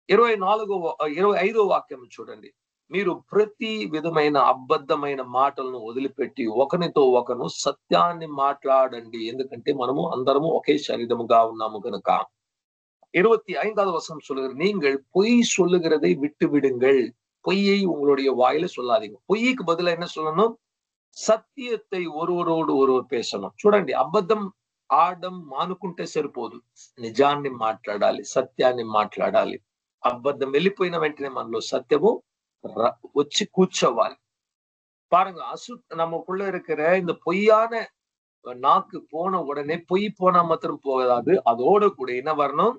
25వ వాక్యం చూడండి. మీరు ప్రతి విధమైన అబద్ధమైన మాటలను వదిలిపెట్టి ఒకరితో ఒకరు సత్యాన్ని మాట్లాడండి, ఎందుకంటే మనము అందరము ఒకే శరీరముగా ఉన్నాము గనుక. 25வது வசனம் சொல்லுகிறது, நீங்கள் பொய் சொல்லுகிறதை விட்டு விடுங்கள், பொய்யை உங்களுடைய வாயில சொல்லாதீங்க. பொய்க்கு பதிலா என்ன சொல்லணும், సత్యத்தை ఒరువరోడు ఒరువరు పేసணும். చూడండి, అబద్ధం ఆడడం మానుకుంటే సరిపోదు, నిజాన్ని మాట్లాడాలి, సత్యాన్ని మాట్లాడాలి. అబద్ధం వెళ్ళిపోయిన వెంటనే మనలో సత్యము வச்சு கூச்சவாள் பாருங்க. நமக்குள்ள இருக்கிற இந்த பொய்யான நாக்கு போன உடனே பொய் போனா மாத்திரம் போகாது, அதோட கூட என்ன வரணும்?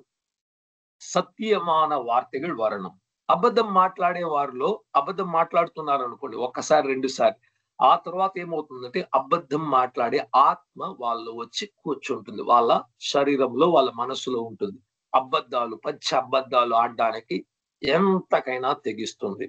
సత్యமான వార్తలు వరణం. అబద్ధం మాట్లాడే వారిలో అబద్ధం మాట్లాడుతున్నారు అనుకోండి ఒక్కసారి 2 సార్లు, ఆ తర్వాత ఏమవుతుందంటే అబద్ధం మాట్లాడే ఆత్మ వాళ్ళు వచ్చి కూర్చుంటుంది, వాళ్ళ శరీరంలో వాళ్ళ మనసులో ఉంటుంది. అబద్ధాలు పచ్చి అబద్ధాలు ఆడడానికి ఎంతకైనా తెగిస్తుంది.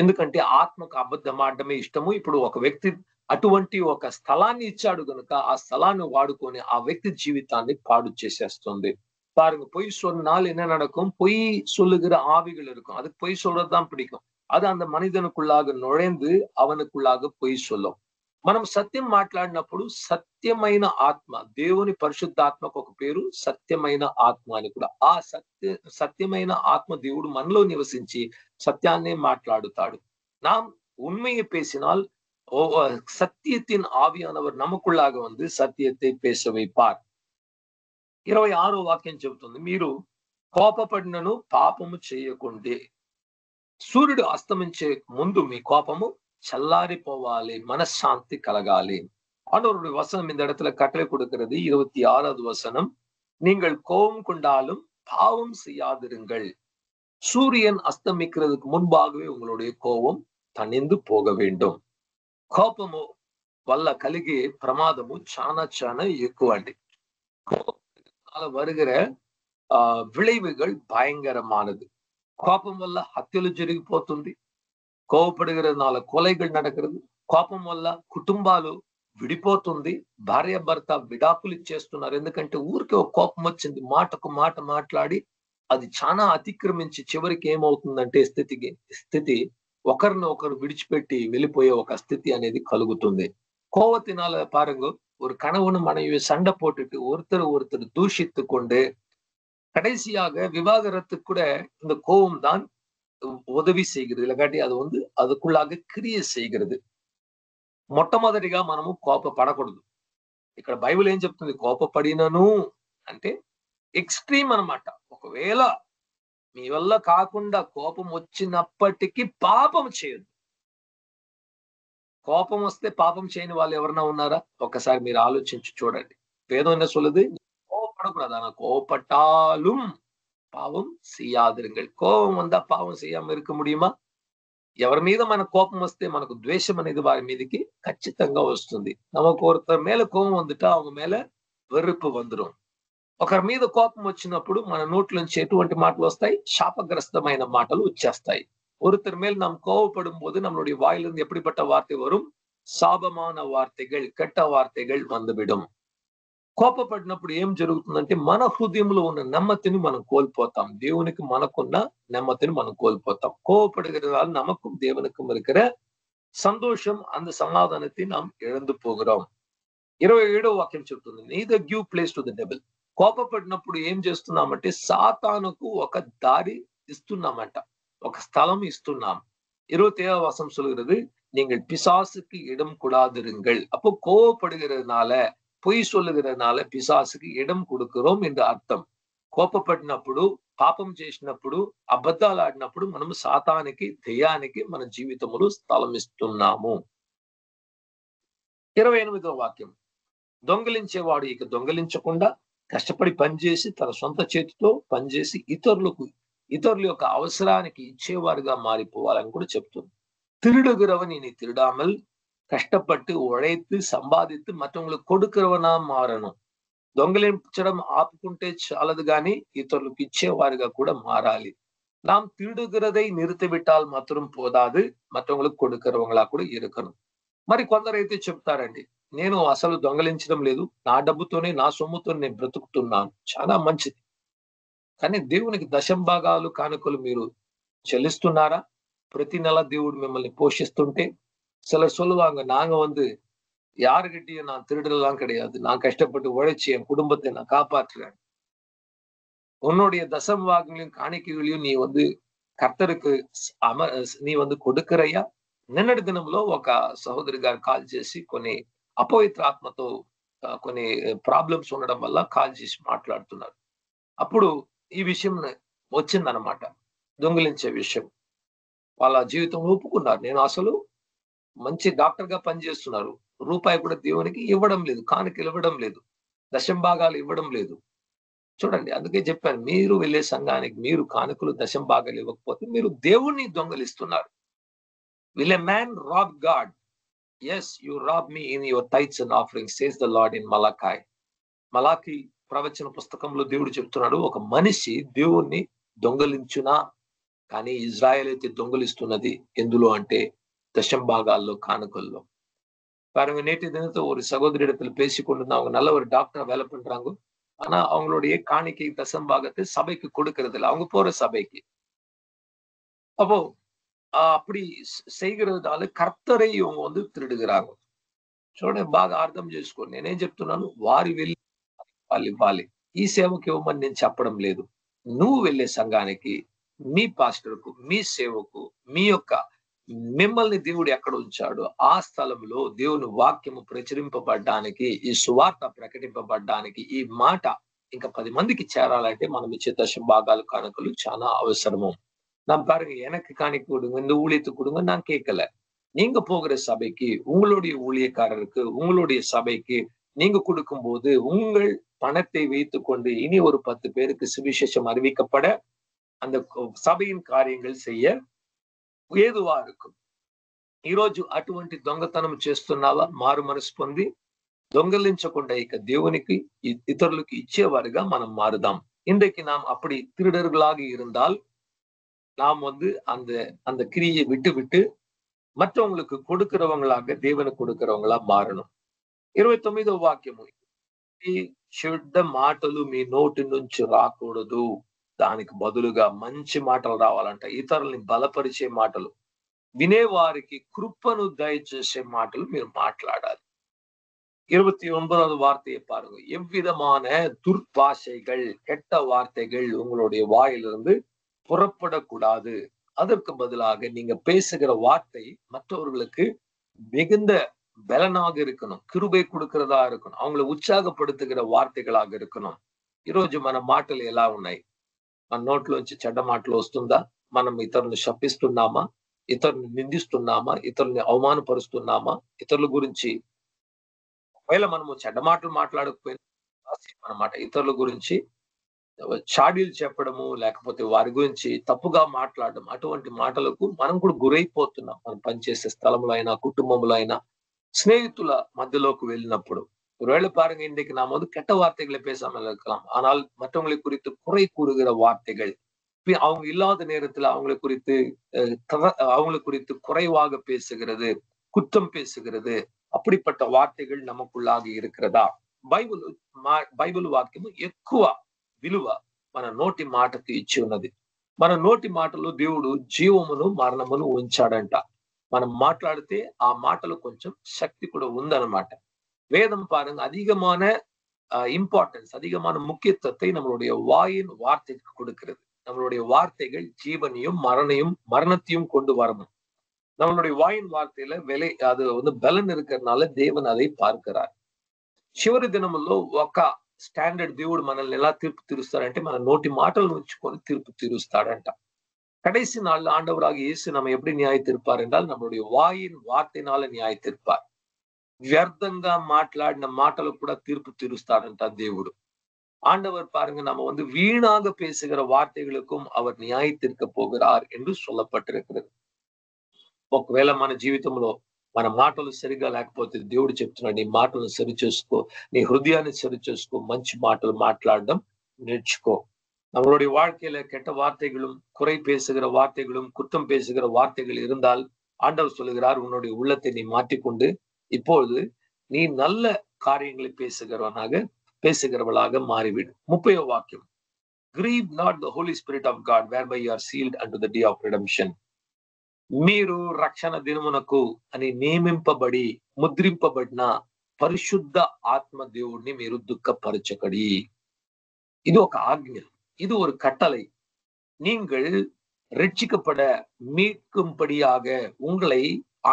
ఎందుకంటే ఆత్మకు అబద్ధం ఆడడమే ఇష్టము. ఇప్పుడు ఒక వ్యక్తి అటువంటి ఒక స్థలాన్ని ఇచ్చాడు కనుక ఆ స్థలాన్ని వాడుకొని ఆ వ్యక్తి జీవితాన్ని పాడు చేసేస్తుంది. பாருங்க, பொய் சொன்னால் என்ன நடக்கும்? பொய் சொல்லுகிற ஆவிகள் இருக்கும், அதுக்கு பொய் சொல்றதுதான் பிடிக்கும். அது அந்த மனிதனுக்குள்ளாக நுழைந்து அவனுக்குள்ளாக பொய் சொல்லும். మనం సత్యం మాట్లాడినప్పుడు సత్యమైన ఆత్మ, దేవుని పరిశుద్ధాత్మకు ఒక పేరు సత్యమైన ఆత్మ అని కూడా. ఆ సత్యమైన ఆత్మ దేవుడు మనలో నివసించి సత్యాన్నే మాట్లాడుతాడు. நாம் உண்மையை பேசினால் சத்தியத்தின் ஆவியானவர் நமக்குள்ளாக வந்து సత్యத்தை பேச வைப்பார். 26వ వాక్యం చెబుతుంది, మీరు కోపపడినను పాపము చేయకుండే. సూర్యుడు అస్తమించే ముందు మీ కోపము చల్లారిపోవాలి, మనశ్శాంతి కలగాలి. ஆண்டவருடைய வசனம் இந்த இடத்துல கட்டளை கொடுக்கிறது. 26வது வசனம், நீங்கள் கோபம் கொண்டாலும் பாவம் செய்யாதிருங்கள். சூரியன் அஸ்தமிக்கிறதுக்கு முன்பாகவே உங்களுடைய கோபம் தணிந்து போக வேண்டும். కోపము వల్ల కలిగే ప్రమాదము చాలా ఎక్కువ అండి. வருகிற విளைவுகள் భయంకరமானது. కోపం వల్ల హత్యలు జరిగిపోతుంది, కోపపడుகிறதுனால కొలైகள் நடக்கிறது, కోపం వల్ల కుటుంబాలు విడిపోతుంది, భార్య భర్త విడాకులు ఇచ్చేస్తున్నారు. ఎందుకంటే ఊరికే ఒక కోపం వచ్చింది, మాటకు మాట మాట్లాడి అది చాలా అతిక్రమించి చివరికి ఏమవుతుందంటే స్థితి ఒకరిని ఒకరు విడిచిపెట్టి వెళ్ళిపోయే ఒక స్థితి అనేది కలుగుతుంది. கோபத்தினால பாருங்க, ஒரு கணவன் மனைவி சண்டை போட்டுட்டு ஒருத்தர் தூஷித்து கொண்டு கடைசியாக விவாகரத்துக்கு கூட இந்த கோபம் தான் ఉదవి செய்கிறது, ఇలాంటి అది ఉంది அதுக்குள்ளாக క్రియ செய்கிறது. మొట్టమొదటిగా మనము కోపపడకూడదు. ఇక్కడ బైబిల్ ఏం చెప్తుంది? కోపపడినను అంటే ఎక్స్ట్రీమ్ అన్నమాట. ఒకవేళ మీ వల్ల కాకుండా కోపం వచ్చినప్పటికీ పాపం చేయొద్దు. కోపం వస్తే పాపం చేయని వాళ్ళు ఎవరన్నా ఉన్నారా? ఒక్కసారి మీరు ఆలోచించి చూడండి. వేదం என்ன சொல்லுது? கோபப்படக்கூடாது. ஆனா கோபப்பட்டாலும் పావం செய்யாதிருங்கள். కోపం వల్ల పాపం செய்யாம இருக்க முடியுமா? ఎవరి మీద మన కోపం వస్తే మనకు ద్వేషం అనేది వారి మీదకి ఖచ్చితంగా వస్తుంది. நமக்கு ஒருத்தர் மேல கோபம் வந்துட்டா அவங்க மேல వెరుపు வந்துடும். ఒకరి మీద కోపం వచ్చినప్పుడు మన నోట్ల నుంచి ఎటువంటి మాటలు వస్తాయి? శాపగ్రస్తమైన మాటలు వచ్చేస్తాయి. ஒருத்தர் மேல் நாம் கோபப்படும் போது நம்மளுடைய வாயிலிருந்து எப்படிப்பட்ட வார்த்தை வரும்? శాపமான వార్తகள், కట్ట వార్తகள் வந்துவிடும். కోపపడినప్పుడు ఏం జరుగుతుందంటే మన హృదయంలో ఉన్న నెమ్మదిని మనం కోల్పోతాం. దేవునికి మనకున్న నెమ్మదిని మనం కోల్పోతాం. கோபப்படுகிறதால் நமக்கும் தேவனுக்கும் இருக்கிற సంతోషం, அந்த సమాధానத்தை நாம் இழந்து போகிறோம். 27వ వాక్యం చెప్తుంది, neither give place to the devil. కోపపడినప్పుడు ఏం చేస్తున్నామంటే సాతానుకు ఒక దారి ఇస్తున్నామంట, ఒక స్థలం ఇస్తున్నాం. 27వ వచనం சொல்கிறது, நீங்கள் பிசாசுக்கு இடம் கொடாதிருங்கள். அப்போ கோபப்படுகிறதுனால, பொய் சொல்லுகிறதுனால పిశాసుకి ఇడం கொடுக்கிறோம் என்று అర్థం. కోపపడినప్పుడు, పాపం చేసినప్పుడు, అబద్ధాలు ఆడినప్పుడు మనం సాతానికి, దెయ్యానికి మన జీవితంలో స్థలం ఇస్తున్నాము. 28వ వాక్యం, దొంగలించేవాడు ఇక దొంగలించకుండా కష్టపడి పనిచేసి తన సొంత చేతితో పనిచేసి ఇతరుల యొక్క అవసరానికి ఇచ్చేవారుగా మారిపోవాలని కూడా చెప్తుంది. திருடுகிறவன் இனி திருடாமல் கஷ்டப்பட்டு உழைத்து சம்பாதித்து மற்றவங்களுக்கு கொடுக்கிறவனா మారணும். దొంగలించడం ఆపుకుంటే చాలదు కానీ ఇతరులకు ఇచ్చేవారుగా కూడా మారాలి. நாம் திருடுகிறதை நிறுத்திவிட்டால் మాత్రం పోదాదు, మற்றవங்களுக்கு கொடுக்கிறவங்களா కూడా இருக்கணும். మరి కొందరైతే చెప్తారండి, నేను అసలు దొంగలించడం లేదు, నా డబ్బుతోనే, నా సొమ్ముతో నేను బ్రతుకుతున్నాను. చాలా మంచిది, కానీ దేవునికి దశంభాగాలు కానుకలు మీరు చెల్లిస్తున్నారా? ప్రతి నెల దేవుడు మిమ్మల్ని పోషిస్తుంటే சிலர் சொல்லுவாங்க, நாங்க வந்து யாருகிட்டையும் நான் திருடலாம் கிடையாது, நான் கஷ்டப்பட்டு உழைச்சி என் குடும்பத்தை நான் காப்பாற்றுறேன். உன்னுடைய தசம்பாகங்களையும் காணிக்கைகளையும் நீ வந்து కర్తருக்கு నీ వందు కొడుకురయ్యా. నిన్నటి దినంలో ఒక సహోదరి గారు కాల్ చేసి కొన్ని అపవిత్రాత్మతో కొన్ని ప్రాబ్లమ్స్ ఉండడం వల్ల కాల్ చేసి మాట్లాడుతున్నారు. అప్పుడు ఈ విషయం వచ్చిందనమాట, దొంగిలించే విషయం. వాళ్ళ జీవితంలో ఒప్పుకున్నారు. నేను అసలు మంచి డాక్టర్ గా పనిచేస్తున్నారు, రూపాయి కూడా దేవునికి ఇవ్వడం లేదు, కానుకలు ఇవ్వడం లేదు, దశంభాగాలు ఇవ్వడం లేదు. చూడండి, అందుకే చెప్పాను, మీరు వెళ్ళే సంఘానికి మీరు కానుకలు దశంభాగాలు ఇవ్వకపోతే మీరు దేవుణ్ణి దొంగలిస్తున్నారు. Will a man rob God? Yes, you rob me in your tithes and offering, says the Lord in Malachi. Malachi ప్రవచన పుస్తకంలో దేవుడు చెప్తున్నాడు, ఒక మనిషి దేవుణ్ణి దొంగలించునా? కానీ ఇజ్రాయెల్ అయితే దొంగలిస్తున్నది ఎందులో అంటే தசம்பாகாల్లో காணுக்கொள்ளோ. பாருங்க, நேற்று தினத்தை ஒரு சகோதரிடத்தில் பேசிக்கொண்டு அவங்க நல்ல ஒரு டாக்டரை வேலை பண்றாங்க. ஆனா அவங்களுடைய காணிக்கை தசம்பாகத்தை சபைக்கு கொடுக்கறது இல்லை, அவங்க போற சபைக்கு. அப்போ அப்படி செய்கிறதுனால కర్తరే ఇవங்க வந்து తిరుగుறாங்க. చూడండి, బాగా అర్థం చేసుకోండి. నేనేం చెప్తున్నాను, వారి వెళ్ళి వాళ్ళు ఇవ్వాలి, ఈ సేవకి ఇవ్వమని నేను చెప్పడం లేదు. నువ్వు వెళ్ళే సంఘానికి, మీ పాస్టర్కు, మీ సేవకు, మీ యొక్క మిమ్మల్ని దేవుడు ఎక్కడ ఉంచాడో ఆ స్థలంలో దేవుని వాక్యము ప్రచురింపబడ్డానికి, ఈ సువార్త ప్రకటింపబడ్డానికి, ఈ మాట ఇంకా 10 మందికి చేరాలంటే మనం ఇచ్చే దశంபாகாలు కానుకలు చాలా అవసరము. நான் பாருங்க, எனக்கு காணிக்கை கொடுங்க, இந்த ஊழியத்துக்கு கொடுங்க, நான் கேட்கல. நீங்க போகிற சபைக்கு, உங்களுடைய ஊழியக்காரருக்கு, உங்களுடைய சபைக்கு நீங்க கொடுக்கும் போது உங்கள் பணத்தை வைத்துக் கொண்டு இனி ஒரு 10 பேருக்கு சுவிசேஷம் அறிவிக்கப்பட அந்த సభயின் కార్యங்கள் செய்ய ఏదువా இருக்கும். ఈరోజు అటువంటి దొంగతనం చేస్తున్నావా? మారు మనసు పొంది దొంగలించకుండా ఇక దేవునికి ఇతరులకు ఇచ్చేవారుగా మనం మారుదాం. இன்றைக்கு நாம் அப்படி திருடர்களாக இருந்தால் நாம் வந்து அந்த கிரியை விட்டு మற்றவங்களுக்கு கொடுக்கிறவங்களாக దేవునికి கொடுக்கிறவங்களா మారணும். 29వ వాక్యము, చెడ్డ మాటలు మీ నోటి నుంచి రాకూడదు, దానికి బదులుగా మంచి మాటలు రావాలంట. ఇతరుల్ని బలపరిచే మాటలు, వినేవారికి కృపను దయచేసే మాటలు మీరు మాట్లాడాలి. 29వ வார்த்தையை பாருங்க, எவ்விதமான துர்பாஷைகள், கெட்ட வார்த்தைகள் உங்களுடைய வாயிலிருந்து புறப்படக்கூடாது. அதற்கு பதிலாக நீங்க பேசுகிற வார்த்தை மற்றவர்களுக்கு மிகுந்த బలనాగా இருக்கணும், கிருபை கொடுக்கிறதா இருக்கணும், அவங்களை ఉత్సాహపడుతుகிற వార్తగలాగా இருக்கணும். ఈరోజు మన మాటలు ఎలా ఉన్నాయి? మన నోట్లోంచి చెడ్డ మాటలు వస్తుందా? మనం ఇతరులను శపిస్తున్నామా? ఇతరులను నిందిస్తున్నామా? ఇతరుల్ని అవమానపరుస్తున్నామా? ఇతరుల గురించి ఒకవేళ మనము చెడ్డ మాటలు మాట్లాడకపోయినా అన్నమాట, ఇతరుల గురించి చాడీలు చెప్పడము, లేకపోతే వారి గురించి తప్పుగా మాట్లాడడం, అటువంటి మాటలకు మనం కూడా గురైపోతున్నాం. మనం పనిచేసే స్థలంలో అయినా, కుటుంబంలో అయినా, ஸ்நேகிతుల மத்தியலோக்கு వెళ్ళినప్పుడు. ஒருவேளை பாருங்க, இன்றைக்கு நாம் வந்து கெட்ட வார்த்தைகளை பேசாமல் இருக்கலாம், ஆனால் மற்றவங்களை குறித்து குறை கூறுகிற வார்த்தைகள், அவங்க இல்லாத நேரத்துல அவங்களை குறித்து குறைவாக பேசுகிறது, குற்றம் பேசுகிறது, அப்படிப்பட்ட వార్తகள் நமக்குள்ளாக இருக்கிறதா? బైబిల్ వాక్యము ఎక్కువ విలువ మన నోటి మాటకు ఇచ్చి ఉన్నది. మన నోటి మాటలో దేవుడు జీవమును మరణమును ఉంచాడంట. మనం మాట్లాడితే ఆ మాటలు కొంచెం శక్తి కూడా ఉందన్నమాట. வேதம் பாருங்க, அதிகமான இம்பார்ட்டன்ஸ், அதிகமான முக்கியத்துவத்தை நம்மளுடைய வாயின் வார்த்தைக்கு கொடுக்கிறது. நம்மளுடைய வார்த்தைகள் ஜீவனையும் மரணத்தையும் கொண்டு வரணும். நம்மளுடைய வாயின் వార్తల அது வந்து బలం இருக்கிறதுனால దేవుని அதை பார்க்கிறார். చివరి దినములో ఒక స్టాండర్డ్ దేవుడు మనల్ని ఎలా తీర్పు తీరుస్తాడంటే, మన నోటి మాటలను ఉంచుకొని తీర్పు తీరుస్తాడంట. கடைசி நாள்ல ஆண்டவராக இயேசு நம்ம எப்படி நியாயத்திருப்பார் என்றால், நம்மளுடைய வாயின் వార్తனால நியாயத்திருப்பார். వ్యర్థంగా మాట్లాడిన మాటలు కూడా తీర్పు తీరుస్తాడంట దేవుడు. ஆண்டவர் பாருங்க, நம்ம வந்து வீணாக பேசுகிற వార్తகளுக்கும் அவர் நியாயத்திருக்க போகிறார் என்று சொல்லப்பட்டிருக்கிறது. ఒకవేళ మన జీవితంలో మన మాటలు సరిగా లేకపోతే దేవుడు చెప్తున్నాడు, నీ మాటలను సరిచేసుకో, నీ హృదయాన్ని సరిచేసుకో, మంచి మాటలు మాట్లాడడం నేర్చుకో. நம்மளுடைய வாழ்க்கையில கெட்ட வார்த்தைகளும், குறை பேசுகிற வார்த்தைகளும், குற்றம் பேசுகிற வார்த்தைகள் இருந்தால் ஆண்டவர் சொல்லுகிறார், உன்னுடைய உள்ளத்தை நீ மாற்றிக்கொண்டு இப்பொழுது நீ நல்ல காரியங்களை பேசுகிறவளாக மாறிவிடு. 30వ వాక్యం, grieve not the Holy Spirit of God, whereby you are sealed unto the day of redemption. మీరు రక్షణ దినమునకు అని నియమింపబడి ముద్రింపబడిన పరిశుద్ధ ఆత్మ దేవుడిని మీరు దుఃఖపరచకడి. இது ఒక ఆజ్ఞ, இது ஒரு கட்டளை. நீங்கள் ரட்சிக்கப்பட மீட்கும்படியாக உங்களை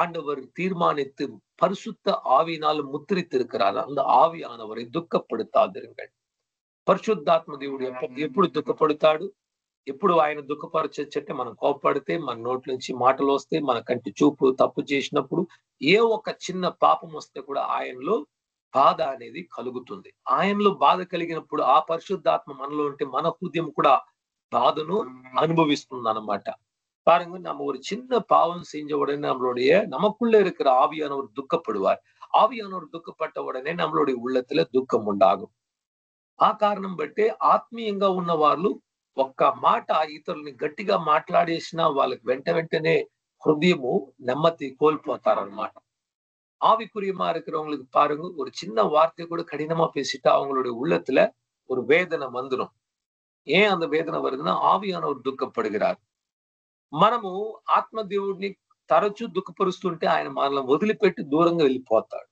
ஆண்டவர் தீர்மானித்து பரிசுத்த ஆவியினால் முத்திரித்திருக்கிறார். அந்த ఆవియానవரை దుఃఖపడుతాదిరుங்கள். పరిశుద్ధాత్మ దేవుడు ఎప్పుడు దుఃఖపడతాడు? ఎప్పుడు ఆయన దుఃఖపరచొచ్చంటే మనం కోపడితే, మన నోటి నుంచి మాటలు వస్తే, మన కంటి చూపు తప్పు చేసినప్పుడు, ఏ ఒక్క చిన్న పాపం వస్తే కూడా ఆయనలో బాధ అనేది కలుగుతుంది. ఆయనలో బాధ కలిగినప్పుడు ఆ పరిశుద్ధాత్మ మనలో ఉంటే మన హృదయం కూడా బాధను அனுபவிస్తుందన్నమాట. பாருங்க, நம்ம ஒரு சின்ன பாவம் செஞ்ச உடனே நம்மளுடைய நமக்குள்ள இருக்கிற ஆவியானவர் துக்கப்படுவார். ஆவியானவர் துக்கப்பட்ட உடனே நம்மளுடைய உள்ளத்துல துக்கம் உண்டாகும். ఆ కారణం బట్టే ఆత్మీయంగా ఉన్న వాళ్ళు ఒక్క మాట ఇతరుల్ని గట్టిగా మాట్లాడేసినా వాళ్ళకి వెంటనే హృదయము నెమ్మది கோல்போతారన్నమాట. ஆவிக்குரியமா இருக்கிறவங்களுக்கு பாருங்க, ஒரு சின்ன வார்த்தை கூட கடினமா பேசிட்டா அவங்களுடைய உள்ளத்துல ஒரு வேதனை வந்துடும். ஏன் அந்த வேதனை வருதுன்னா, ఆవియానவர் దుఃఖப்படுகிறார். మనము ఆత్మదేవుడిని తరచూ దుఃఖపరుస్తుంటే ఆయన మనల్ని వదిలిపెట్టి దూరంగా వెళ్ళిపోతాడు.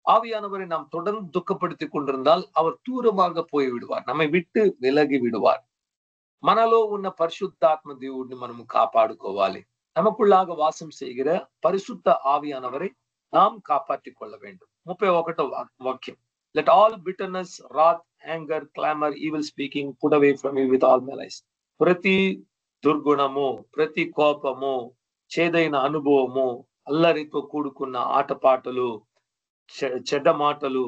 ஆவியானவரை நாம் தொடர்ந்து துக்கப்படுத்திக் கொண்டிருந்தால் அவர் தூரமாக போய் விடுவார், நம்மை விட்டு விலகி விடுவார். మనలో ఉన్న పరిశుద్ధాత్మ దేవుడిని మనం కాపాడుకోవాలి. நமக்குள்ளாக வாசம் செய்கிற பரிசுத்த ஆவியானவரை நாம் காப்பாற்றிக் கொள்ள வேண்டும். 31వ వాక్యం, let all bitterness, wrath, anger, clamor, evil speaking put away from you with all malice. ప్రతి దుర్గుణము, ప్రతి కోపము, చేదైన అనుభవము, అల్లరితో కూడుకున్న ఆటపాటలు, చెడ్డ మాటలు,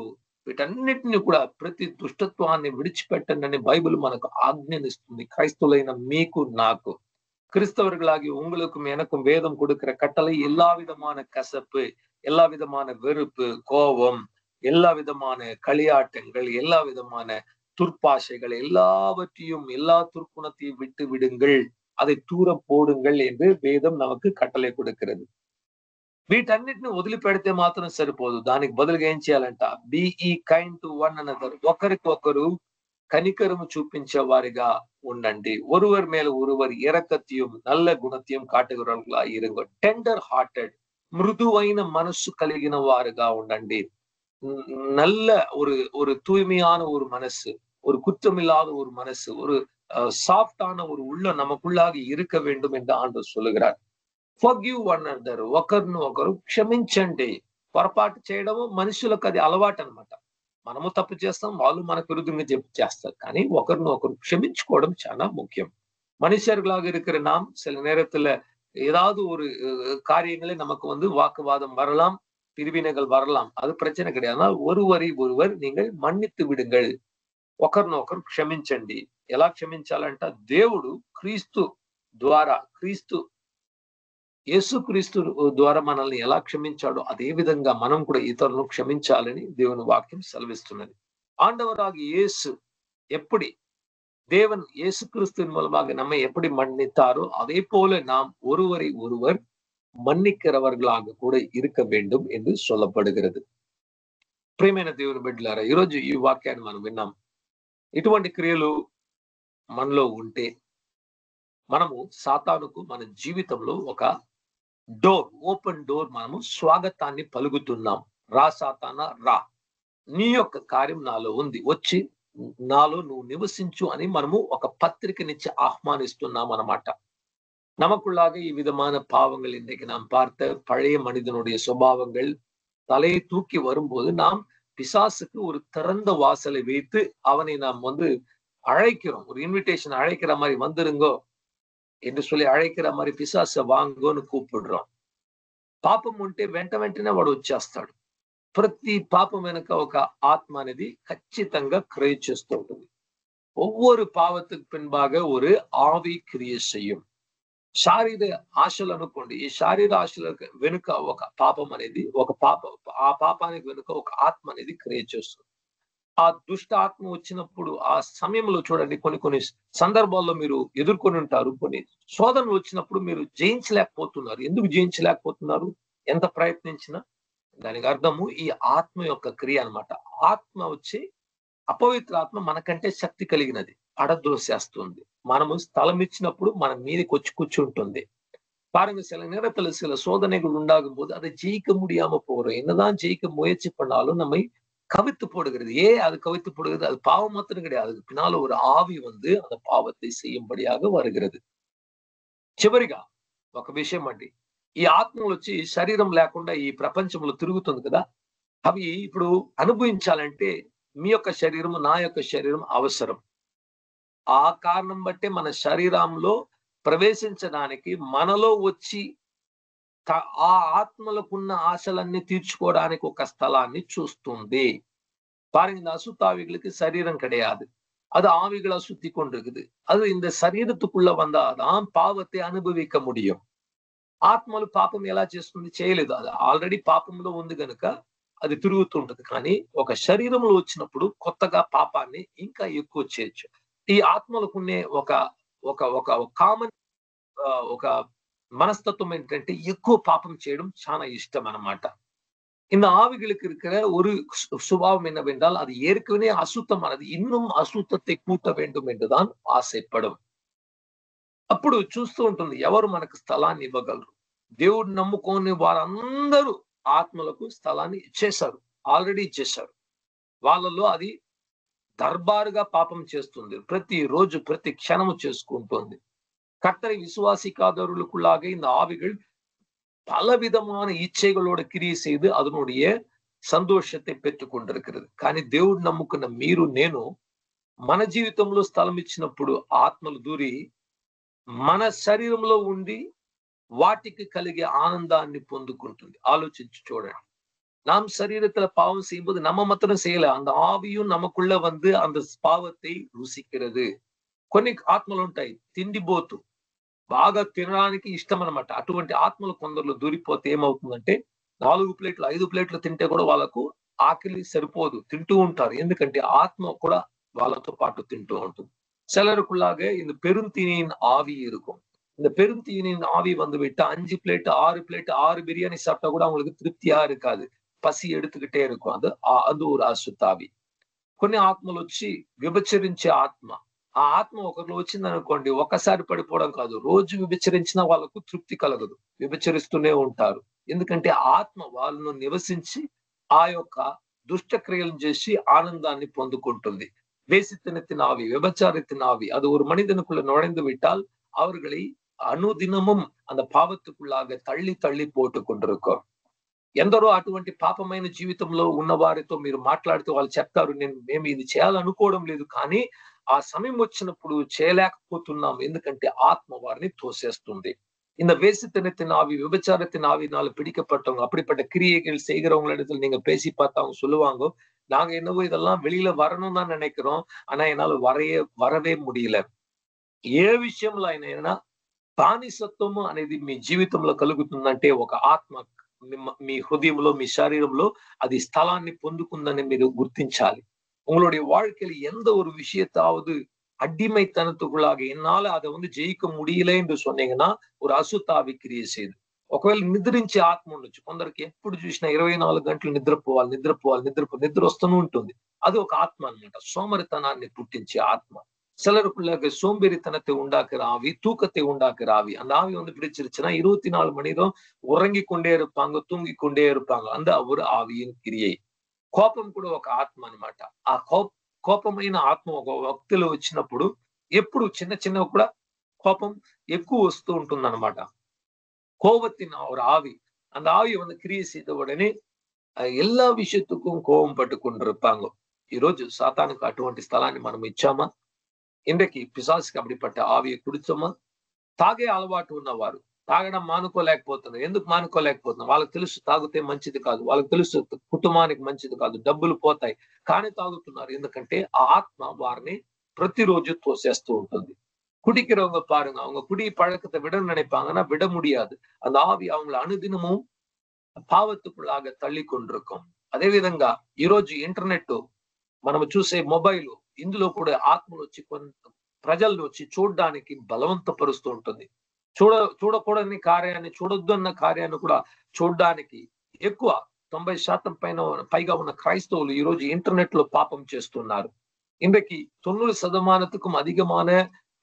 వీటన్నిటిని కూడా ప్రతి దుష్టత్వాన్ని విడిచిపెట్టండి బైబిల్ మనకు ఆజ్ఞనిస్తుంది. క్రైస్తవులైన మీకు నాకు, கிறிஸ்தவர்களாகி உங்களுக்கும் எனக்கும் வேதம் கொடுக்கிற கட்டளை எல்லா விதமான கசப்பு, எல்லா விதமான வெறுப்பு, கோபம், எல்லா விதமான களியாட்டங்கள், எல்லா விதமான துர்ப்பாசைகள் எல்லாவற்றையும், எல்லா துர்க்குணத்தையும் விட்டு விடுங்கள், அதை தூரம் போடுங்கள் என்று வேதம் நமக்கு కట్టளை கொடுக்கிறது. వీటన్నిటిని వదిలిపెడితే మాత్రం సరిపోదు. దానికి బదులుగా ఏం చేయాలంట? Be kind to one another, ఒకరికొకరు కనికరము చూపించే వారిగా ఉండండి. ஒருவர் மேல ஒருவர் இரக்கத்தையும் நல்ல குணத்தையும் காட்டுகிறவர்களா இருங்க. టెండర్ హార్టెడ్, మృదువైన మనస్సు కలిగిన వారుగా ఉండండి. நல்ல ஒரு தூய்மையான ஒரு மனசு, ஒரு குற்றமில்லாத ஒரு மனசு, ஒரு சாஃப்டான ஒரு உள்ள நமக்குள்ளாக இருக்க வேண்டும் என்று ஆண்டவர் சொல்லுகிறார். forgive one another, ఒకరిని ఒకరు క్షమించండి. పొరపాటు చేయడము మనుషులకు అది అలవాటు అనమాట. మనము తప్పు చేస్తాం, వాళ్ళు మనకు విరుద్ధంగా చేస్తారు. కానీ ఒకరిని ఒకరు క్షమించుకోవడం చాలా ముఖ్యం. மனுஷர்களாக இருக்கிற நாம் சில நேரத்துல ஏதாவது ஒரு காரியங்களே நமக்கு வாக்குவாதம் வரலாம், பிரிவினைகள் வரலாம், அது பிரச்சனை கிடையாது. ஆனால் ஒருவரை ஒருவர் நீங்கள் మన్నిత్తు విడుங்கள், ఒకరినొకరు క్షమించండి. ఎలా క్షమించాలంట? దేవుడు క్రీస్తు ద్వారా, యేసుక్రీస్తు ద్వారా మనల్ని ఎలా క్షమించాడో అదే విధంగా మనం కూడా ఇతరులను క్షమించాలని దేవుని వాక్యం సెలవిస్తున్నది. ஆண்டவராகிய இயேசு எப்படி தேவன் இயேசு கிறிஸ்துவின் மூலமாக நம்மை எப்படி மன்னித்தாரோ அதே போல நாம் ஒருவரை ஒருவர் మన్నిக்கிறவர்களாக கூட இருக்க வேண்டும் என்று சொல்லப்படுகிறது. ప్రియమైన దేవుని బిడ్డలారా, ఈరోజు ఈ వాక్యాన్ని మనం విన్నాం. ఇటువంటి క్రియలు మనలో ఉంటే మనము సాతానుకు మన జీవితంలో ఒక ఓపెన్ డోర్ మనము స్వాగతాన్ని పలుకుతున్నాం. రా సాతానా రా, నీ యొక్క కార్యం నాలో ఉంది, వచ్చి నాలో నువ్వు నివసించు అని మనము ఒక பத்திரிக்கைనిచ్చి ஆஹ்வானிస్తున్నాம் அన్నమాట. நமக்குள்ளாக இவ்விதமான பாவங்கள் இன்றைக்கு நாம் பார்த்த பழைய மனிதனுடைய சுபாவங்கள் தலையை தூக்கி வரும்போது நாம் பிசாசுக்கு ஒரு திறந்த வாசலை வைத்து அவனை நாம் அழைக்கிறோம். ஒரு இன்விடேஷன் அழைக்கிற மாதிரி, வந்துருங்கோ என்று சொல்லி అழைக்கிற மாதிரி పిశాస వాంగోని కూపిడురాం. పాపం ఉంటే వెంటనే వాడు వచ్చేస్తాడు. ప్రతి పాపం వెనుక ఒక ఆత్మ అనేది ఖచ్చితంగా క్రియ చేస్తూ ఉంటుంది. ஒவ்வொரு పావத்துக்கு பின்பாக ஒரு ఆవి క్రియ செய்யும். శారీర ఆశలు అనుకోండి, ఈ శారీర ఆశలకు వెనుక ఒక పాపం అనేది, ఆ పాపానికి వెనుక ఒక ఆత్మ అనేది క్రియ చేస్తుంది. ఆ దుష్ట ఆత్మ వచ్చినప్పుడు ఆ సమయంలో చూడండి, కొన్ని సందర్భాల్లో మీరు ఎదుర్కొని ఉంటారు. కొన్ని శోధనలు వచ్చినప్పుడు మీరు జయించలేకపోతున్నారు. ఎందుకు జయించలేకపోతున్నారు? ఎంత ప్రయత్నించినా. దానికి అర్థము ఈ ఆత్మ యొక్క క్రియ అన్నమాట. ఆత్మ వచ్చి, అపవిత్ర ఆత్మ మనకంటే శక్తి కలిగినది, పడద్రోసేస్తుంది. మనము స్థలం ఇచ్చినప్పుడు మన మీదకి వచ్చి కూర్చుంటుంది. பாருங்க, சில நேரத்துல சில சோதனைகள் உண்டாகும் போது அதை ஜெயிக்க முடியாம போறோம். என்னதான் ஜெயிக்க முயற்சி பண்ணாலும் நம்மை கவித்து போடுகிறது. அது கவித்து போடுகிறது? அது பாவம் மாத்திரம் கிடையாது, அதுக்கு பின்னால ஒரு ఆవి அந்த పావத்தை செய்யும்படியாக வருகிறது. చివరిగా ఒక విషయం అండి, ఈ ఆత్మలు వచ్చి శరీరం లేకుండా ఈ ప్రపంచంలో తిరుగుతుంది కదా, అవి ఇప్పుడు అనుభవించాలంటే మీ యొక్క శరీరం, నా యొక్క శరీరం అవసరం. ఆ కారణం బట్టే మన శరీరంలో ప్రవేశించడానికి మనలో వచ్చి ఆ ఆత్మలకున్న ఆశలన్నీ తీర్చుకోవడానికి ఒక స్థలాన్ని చూస్తుంది. பாருங்க, இந்த அசுத்தாவிகளுக்கு சரீரம் கிடையாது. அது ஆவிகளை சுத்தி கொண்டிருக்குது. அது இந்த சரீரத்துக்குள்ள வந்தாதான் பாவத்தை அனுபவிக்க முடியும். ఆత్మలు పాపం ఎలా చేస్తుంది? చేయలేదు. అది ఆల్రెడీ పాపంలో ఉంది గనుక అది తిరుగుతుంటది. కానీ ఒక శరీరంలో వచ్చినప్పుడు కొత్తగా పాపాన్ని ఇంకా ఎక్కువ చేయొచ్చు. ఈ ఆత్మలకున్నే ఒక ఒక ఒక కామన్ ఒక మనస్తత్వం ఏంటంటే ఎక్కువ పాపం చేయడం చాలా ఇష్టం అన్నమాట. இந்த ஆவிகளுக்கு இருக்கிற ஒரு சுபாவம் என்னவென்றால், அது ஏற்கனவே அசுத்தமானது, இன்னும் அசுத்தத்தை கூட்ட வேண்டும் என்றுதான் ఆశపடும். అప్పుడు చూస్తూ ఉంటుంది ఎవరు మనకు స్థలాన్ని ఇవ్వగలరు. దేవుడు నమ్ముకొని వారందరూ ఆత్మలకు స్థలాన్ని ఇచ్చేశారు, ఆల్రెడీ ఇచ్చేశారు. వాళ్ళలో అది దర్బారుగా పాపం చేస్తుంది, ప్రతి రోజు ప్రతి క్షణము చేసుకుంటుంది. கர்த்தரை விசுவாசிக்காதவர்களுக்குள்ளாக இந்த ஆவிகள் பலவிதமான இச்சைகளோட கிரியை செய்து அதனுடைய సంతోషத்தை పెట్టుకు కొண்டிருக்கிறது. కానీ దేవుడు నమ్ముకున్న మీరు నేను మన జీవితంలో స్థలం ఇచ్చినప్పుడు ఆత్మలు దూరి మన శరీరంలో ఉండి వాటికి కలిగే ఆనందాన్ని పొందుకుంటుంది. ఆలోచించి చూడండి. நாம் சரீரத்துல பாவம் செய்யும்போது நம்ம மாத்திரம் செய்யல, அந்த ஆவியும் நமக்குள்ள வந்து அந்த பாவத்தை ருசிக்கிறது. కొన్ని ఆత్మలు ఉంటాయి తిండిబోతు, బాగా తినడానికి ఇష్టం అనమాట. అటువంటి ఆత్మలు కొందరిలో దూరిపోతే ఏమవుతుందంటే 4 ప్లేట్లు 5 ప్లేట్లు తింటే కూడా వాళ్ళకు ఆకలి సరిపోదు, తింటూ ఉంటారు. ఎందుకంటే ఆత్మ కూడా వాళ్ళతో పాటు తింటూ ఉంటుంది. சிலருக்குள்ளாக இந்த பெருந்தீனியின் ஆவி இருக்கும். இந்த பெருந்தீனியின் ஆவி வந்து விட்டு 5 பிளேட் 6 பிளேட் 6 பிரியாணி சாப்பிட்டா கூட அவங்களுக்கு திருப்தியா இருக்காது, పసి எடுத்துக்கிட்டே இருக்கும். அது ஒரு అశుద్ధావి. కొన్ని ఆత్మలు వచ్చి విభచరించే ఆత్మ. ఆ ఆత్మ ఒకరిలో వచ్చింది అనుకోండి, ఒక్కసారి పడిపోవడం కాదు, రోజు విభచరించినా వాళ్ళకు తృప్తి కలగదు, విభచరిస్తూనే ఉంటారు. ఎందుకంటే ఆత్మ వాళ్ళను నివసించి ఆ యొక్క దుష్టక్రియలను చేసి ఆనందాన్ని పొందుకుంటుంది. வேசித்தனத்தின் ஆவி, விபச்சாரத்தின் ஆவி, அது ஒரு மனிதனுக்குள்ள நுழைந்து விட்டால் அவர்களை అనుదినமும் அந்த పాపத்துக்குள்ளாக తల్లి తల్లి పోటు கொண்டிருக்கும். ఎందరో అటువంటి పాపమైన జీవితంలో ఉన్న వారితో మీరు మాట్లాడితే వాళ్ళు చెప్తారు, మేము ఇది చేయాలనుకోవడం లేదు, కానీ ఆ సమయం వచ్చినప్పుడు చేయలేకపోతున్నాం, ఎందుకంటే ఆత్మ వారిని తోసేస్తుంది. இந்த வேசித்தனத்தின் ஆவி, விபச்சாரத்தின் ஆவினால பிடிக்கப்பட்டவங்க, அப்படிப்பட்ட கிரியைகள் செய்கிறவங்க இடத்துல நீங்க பேசி பார்த்தா அவங்க சொல்லுவாங்க, நாங்க என்னவோ இதெல்லாம் வெளியில வரணும்னு தான் நினைக்கிறோம், ஆனா என்னால வரவே முடியல. ఏ విషయంలో అయినా బానిసత్వము అనేది మీ జీవితంలో కలుగుతుందంటే ఒక ఆత్మ మీ హృదయంలో మీ శరీరంలో అది స్థలాన్ని పొందుకుందని మీరు గుర్తించాలి. உங்களுடைய வாழ்க்கையில எந்த ஒரு விஷயத்தாவது அடிமைத்தனத்துக்குள்ளாக என்னால அதை வந்து ஜெயிக்க முடியல என்று சொன்னீங்கன்னா ஒரு అశుద్ధావి క్రియ చేయదు. ఒకవేళ నిద్రించే ఆత్మ ఉండొచ్చు. కొందరికి ఎప్పుడు చూసినా 24 గంటలు నిద్ర వస్తూనే ఉంటుంది. అది ఒక ఆత్మ అన్నమాట, సోమరితనాన్ని పుట్టించే ఆత్మ. சிலருக்குள்ளாக சோம்பேறித்தனத்தை உண்டாக்குற ஆவி, தூக்கத்தை உண்டாக்குற ஆவி. அந்த ஆவி வந்து பிடிச்சிருச்சுன்னா 24 மணி நேரம் உறங்கிக் கொண்டே இருப்பாங்க, தூங்கிக் கொண்டே இருப்பாங்க. அந்த ஒரு ఆవిயின் క్రియ. కోపం కూడా ఒక ఆత్మ అన్నమాట. ఆ కోపమైన ఆత్మ ఒక వ్యక్తిలో వచ్చినప్పుడు ఎప్పుడు చిన్న చిన్నవి కూడా కోపం ఎక్కువ వస్తూ ఉంటుంది అన్నమాట. கோபத்தின் ஒரு ஆவி. அந்த ஆவி வந்து கிரியை செய்த உடனே எல்லா விஷயத்துக்கும் கோபம் పట్టు கொண்டிருப்பாங்க. ఈ రోజు సాతానుకు అటువంటి స్థలాన్ని మనం ఇచ్చామా? ఇందుకి పిశాచుకి அப்படிப்பட்ட ఆవిயை కుడిచామా? తాగే అలవాటు ఉన్నవారు తాగడం మానుకోలేకపోతున్నారు. ఎందుకు మానుకోలేకపోతున్నారు? వాళ్ళకి తెలుసు తాగితే మంచిది కాదు, వాళ్ళకి తెలుసు కుటుంబానికి మంచిది కాదు, డబ్బులు పోతాయి, కానీ తాగుతున్నారు. ఎందుకంటే ఆ ఆత్మ వారిని ప్రతిరోజు తోసేస్తూ ఉంటుంది. குடிக்கிறவங்க பாருங்க, அவங்க குடி பழக்கத்தை விட நினைப்பாங்கன்னா விட முடியாது. அந்த ஆவி அவங்களை అనుదినமும் పావத்துக்குள்ளாக తల్లి கொண்டிருக்கும். అదే విధంగా ఈ రోజు ఇంటర్నెట్ మనం చూసే మొబైల్, ఇందులో కూడా ఆత్మలు వచ్చి ప్రజలను వచ్చి చూడడానికి బలవంతపరుస్తూ ఉంటుంది. చూడకూడని కార్యాన్ని, చూడొద్దు అన్న కార్యాన్ని కూడా చూడడానికి ఎక్కువ 90% పైగా ఉన్న క్రైస్తవులు ఈ రోజు ఇంటర్నెట్ లో పాపం చేస్తున్నారు. இன்றைக்கு 90%க்கும் அதிகமான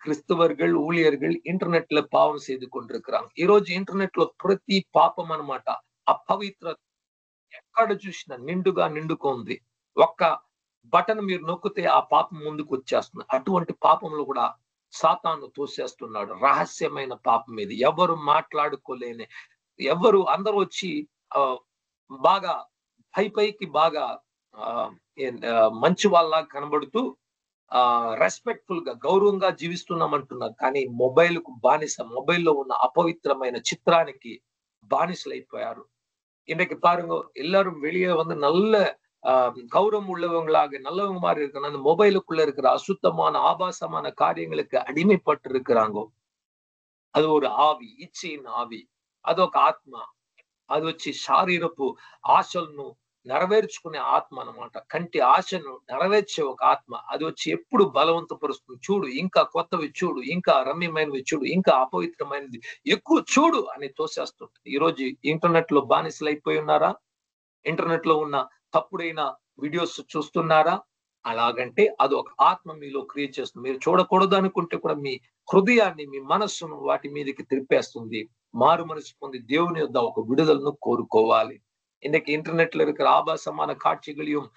கிறிஸ்தவர்கள் ஊழியர்கள் ఇంటర్నెట్ లో పాపం செய்து கொண்டிருக்கிறாங்க. ఈ రోజు ఇంటర్నెట్ లో ప్రతి పాపం అన్నమాట, అపవిత్ర ఎక్కడ చూసినా నిండుగా నిండుకుంది. ఒక్క బటన్ మీరు నొక్కితే ఆ పాపం ముందుకు వచ్చేస్తుంది. అటువంటి పాపంలో కూడా సాతాను తోసేస్తున్నాడు. రహస్యమైన పాపం ఇది, ఎవరు మాట్లాడుకోలేని, ఎవరు అందరూ వచ్చి బాగా పైకి బాగా మంచి వాళ్ళ కనబడుతూ రెస్పెక్ట్ఫుల్ గా గౌరవంగా జీవిస్తున్నాం అంటున్నారు. కానీ మొబైల్ కు బానిస, మొబైల్లో ఉన్న అపవిత్రమైన చిత్రానికి బానిసలైపోయారు. இன்னைக்கு பாருங்க, எல்லாரும் வெளியே வந்து நல்ல கௌரவம் உள்ளவங்களாக நல்லவங்க மாதிரி இருக்கணும். அந்த மொபைலுக்குள்ள இருக்கிற அசுத்தமான ஆபாசமான காரியங்களுக்கு அடிமைப்பட்டு இருக்கிறாங்க. అది ఒక ఆవి, ఇచ్చిన ఆవి, అదొక ఆత్మ. అది వచ్చి శారీరపు ఆశలను నెరవేర్చుకునే ఆత్మ అన్నమాట. కంటి ఆశను నెరవేర్చే ఒక ఆత్మ. అది వచ్చి ఎప్పుడు బలవంతపరుస్తుంది. చూడు, ఇంకా కొత్తవి చూడు, ఇంకా రమ్యమైనవి చూడు, ఇంకా అపవిత్రమైనది ఎక్కువ చూడు అని తోసేస్తుంటుంది. ఈ రోజు ఇంటర్నెట్ లో బానిసలు అయిపోయి ఉన్నారా? ఇంటర్నెట్ లో ఉన్న తప్పుడైన వీడియోస్ చూస్తున్నారా? అలాగంటే అది ఒక ఆత్మ మీలో క్రియేట్ చేస్తుంది. మీరు చూడకూడదు అనుకుంటే కూడా మీ హృదయాన్ని, మీ మనస్సును వాటి మీదకి తిరిపేస్తుంది. మారు మనసు పొంది దేవుని యొద్ద ఒక విడుదలను కోరుకోవాలి. இன்னைக்கு இன்டர்நெட்ல இருக்கிற ஆபாசமான காட்சிகளையும்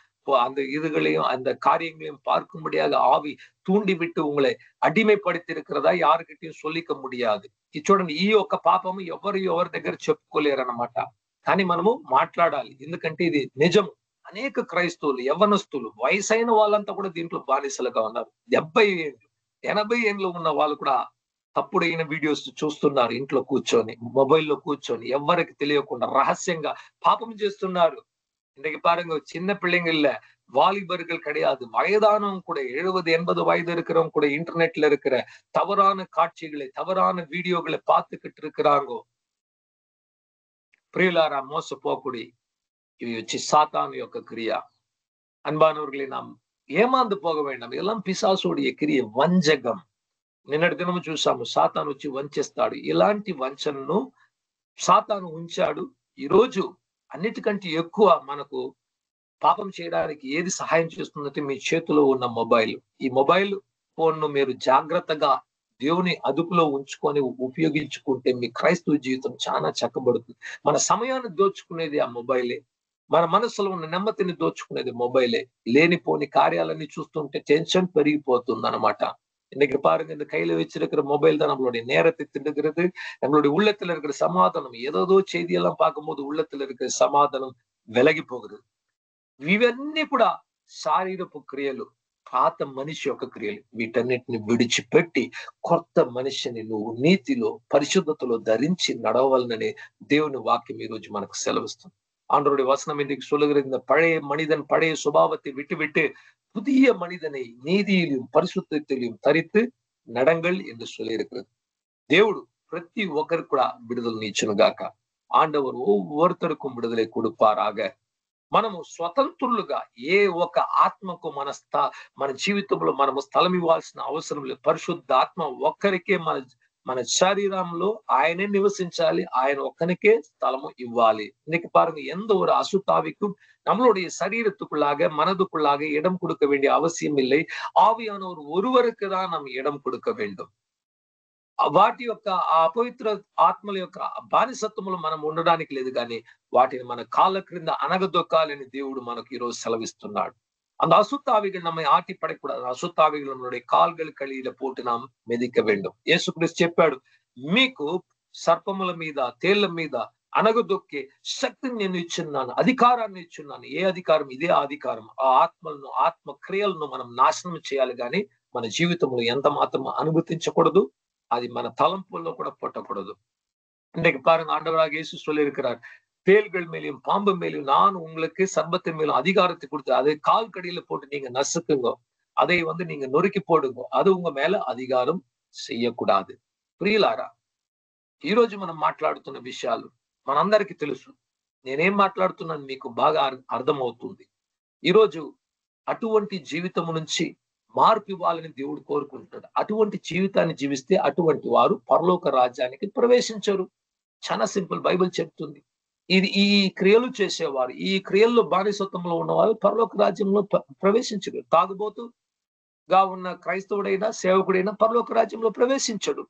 அந்த இதுகளையும் அந்த காரியங்களையும் பார்க்கும்படியாக ஆவி తూండి విట్టు உங்களை అడిమైపడితే இருக்கிறதா யாருக்கிட்டையும் சொல்லிக்க முடியாது. ఇది చూడండి, ఈ యొక్క పాపము ఎవరి దగ్గర చెప్పుకోలేరన్నమాట. కానీ మనము మాట్లాడాలి, ఎందుకంటే ఇది నిజం. అనేక క్రైస్తవులు, యవ్వనస్తులు, వయసైన వాళ్ళంతా కూడా దీంట్లో బానిసలుగా ఉన్నారు. 70 ఏళ్ళు 80 ఏళ్ళు ఉన్న వాళ్ళు కూడా తప్పుడైన వీడియోస్ చూస్తున్నారు. ఇంట్లో కూర్చొని, మొబైల్లో కూర్చొని, ఎవరికి తెలియకుండా రహస్యంగా పాపం చేస్తున్నారు. இன்னைக்கு பாருங்க, சின்ன பிள்ளைங்கள்ல வாலிபர்கள் கிடையாது, வயதானவங்க கூட 70-80 வயது இருக்கிறவங்க கூட இன்டர்நெட்ல இருக்கிற தவறான காட்சிகளை, தவறான வீடியோகளை பார்த்துக்கிட்டு இருக்கிறாங்க. ప్రియులారా, మోసపోకుడి. ఇవి వచ్చి సాతాను యొక్క క్రియ. అన్బానవర్గలే, நாம் ఏమాందు పోగ వేండాం. இதெல்லாம் పిశాసుடைய క్రియ, వంచకం. నిన్నటి దినము చూసాము, సాతాను వచ్చి వంచేస్తాడు. ఇలాంటి వంచనను సాతాను ఉంచాడు. ఈ రోజు అన్నిటికంటే ఎక్కువ మనకు పాపం చేయడానికి ఏది సహాయం చేస్తుందంటే మీ చేతిలో ఉన్న మొబైల్. ఈ మొబైల్ ఫోన్ ను మీరు జాగ్రత్తగా దేవుని అదుపులో ఉంచుకొని ఉపయోగించుకుంటే మీ క్రైస్తవ జీవితం చాలా చక్కబడుతుంది. మన సమయాన్ని దోచుకునేది ఆ మొబైలే. మన మనసులో ఉన్న నెమ్మదిని దోచుకునేది మొబైలే. లేనిపోని కార్యాలన్నీ చూస్తుంటే టెన్షన్ పెరిగిపోతుంది అన్నమాట. இன்னைக்கு பாருங்க, இந்த கையில வச்சிருக்கிற மொபைல் தான் நம்மளுடைய நேரத்தை திண்டுகிறது. நம்மளுடைய உள்ளத்துல இருக்கிற சமாதானம், ఏదో செய்தியெல்லாம் பார்க்கும்போது உள்ளத்துல இருக்கிற సమాధానం వెలగి పోగుது. ఇవన్నీ కూడా శారీరపు క్రియలు, పాత మనిషి యొక్క క్రియలు. వీటన్నిటిని విడిచిపెట్టి కొత్త మనిషిని నువ్వు నీతిలో, పరిశుద్ధతలో ధరించి నడవాలనే దేవుని వాక్యం ఈ రోజు మనకు సెలవిస్తుంది. ஆண்டவருடைய வசனம் இன்றைக்கு சொல்லுகிற, இந்த பழைய மனிதன் பழைய சுபாவத்தை விட்டுவிட்டு புதிய மனிதனை நீதியிலும் பரிசுத்தத்திலும் தரித்து நடங்கள் என்று சொல்லி இருக்கிறது. దేవుడు ప్రతి ఒక్కరికి కూడా విడుదల ఇచ్చును గాక. ఆండవరు ఒవ్వొరుతరుకు విడుదల కొడుపారాగ. మనము స్వతంత్రులుగా ఏ ఒక ఆత్మకు మన జీవితంలో మనము స్థలం ఇవ్వాల్సిన అవసరం లేదు. పరిశుద్ధ ఆత్మ ఒక్కరికే మన శరీరంలో ఆయనే నివసించాలి, ఆయన ఒక్కనికే స్థలము ఇవ్వాలి. இன்னைக்கு பாருங்க, எந்த ஒரு அசுத்தாவிக்கும் நம்மளுடைய சரீரத்துக்குள்ளாக, மனதுக்குள்ளாக இடம் கொடுக்க வேண்டிய அவசியம் இல்லை. ஆவியானவர் ஒருவருக்கு தான் நாம் இடம் கொடுக்க வேண்டும். వాటి యొక్క ఆ అపవిత్ర ఆత్మల యొక్క బానిసత్వములు మనం ఉండడానికి లేదు, కానీ వాటిని మన కాళ్ళ క్రింద అనగదొక్కాలని దేవుడు మనకు ఈ రోజు సెలవిస్తున్నాడు. அந்த அசுத்தாவிகள் நம்மை ஆட்டி படைக்கூடாது. அசுத்தாவிகள் நம்மளுடைய కాల్கள் కళీల పోటు நாம் మెదిక வேண்டும். యేసుక్రీస్తు చెప్పాడు, మీకు సర్పముల మీద, తేళ్ల మీద అనగదొక్కే శక్తిని నేను ఇచ్చున్నాను, అధికారాన్ని ఇచ్చున్నాను. ఏ అధికారం? ఇదే అధికారం. ఆ ఆత్మలను, ఆత్మ క్రియలను మనం నాశనం చేయాలి, కానీ మన జీవితంలో ఎంత మాత్రం అనుమతించకూడదు. అది మన తలంపుల్లో కూడా పుట్టకూడదు. இன்னைக்கு பாருங்க, ஆண்டவராக இயேசு சொல்லி இருக்கிறார், தேள்கள் மேலும் பாம்பு மேலும் நான் உங்களுக்கு சர்பத்தின் மேலும் அதிகாரத்தை கொடுத்து அதை கால் கடியில போட்டு நீங்க நசுக்குங்க, அதை நீங்க நொறுக்கி போடுங்க, அது உங்க மேல అధికారం చెయ్యకూడదు. ప్రియులారా, ఈ రోజు మనం మాట్లాడుతున్న విషయాలు మనందరికీ తెలుసు. నేనేం మాట్లాడుతున్నాను మీకు బాగా అర్థమవుతుంది. ఈరోజు అటువంటి జీవితం నుంచి మార్పు ఇవ్వాలని దేవుడు కోరుకుంటాడు. అటువంటి జీవితాన్ని జీవిస్తే అటువంటి వారు పరలోక రాజ్యానికి ప్రవేశించరు. చాలా సింపుల్, బైబిల్ చెప్తుంది. ఈ క్రియలు చేసేవారు, ఈ క్రియల్లో బానిసత్వంలో ఉన్నవారు పరలోక రాజ్యంలో ప్రవేశించరు. తాగుబోతుగా ఉన్న క్రైస్తవుడైనా సేవకుడైనా పరలోక రాజ్యంలో ప్రవేశించడు.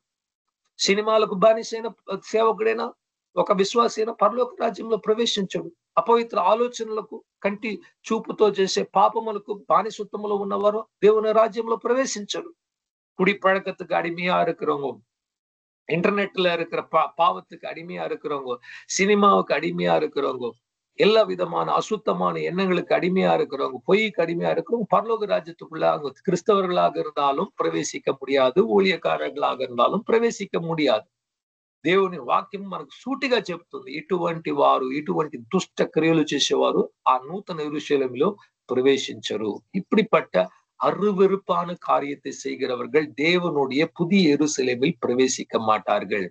సినిమాలకు బానిసైన సేవకుడైనా, ఒక విశ్వాసి అయినా పరలోక రాజ్యంలో ప్రవేశించడు. అపవిత్ర ఆలోచనలకు, కంటి చూపుతో చేసే పాపములకు బానిసత్వంలో ఉన్నవారు దేవుని రాజ్యంలో ప్రవేశించరు. குடி பழக்கத்துக்கு அடிமையா இருக்கிறவங்க, இன்டர்நெட்ல இருக்கிற பாவத்துக்கு அடிமையா இருக்கிறவங்க, சினிமாவுக்கு அடிமையா இருக்கிறவங்க, எல்லா விதமான அசுத்தமான எண்ணங்களுக்கு அடிமையா இருக்கிறவங்க, பொய்க்கு அடிமையா இருக்கிறவங்க பரலோக ராஜ்யத்துக்குள்ள அவங்க கிறிஸ்தவர்களாக இருந்தாலும் பிரவேசிக்க முடியாது, ஊழியக்காரர்களாக இருந்தாலும் பிரవేశిக்க முடியாது. దేవుని వాక్యం మనకు సూటిగా చెప్తుంది, ఇటువంటి వారు, ఇటువంటి దుష్ట క్రియలు చేసేవారు ఆ నూతన యెరూషలేమిలో பிரவேசிச்சரு. இப்படிப்பட்ட அருவருப்பான காரியத்தை செய்கிறவர்கள் தேவனுடைய புதிய எருசலேமில் பிரவேசிக்க மாட்டார்கள்.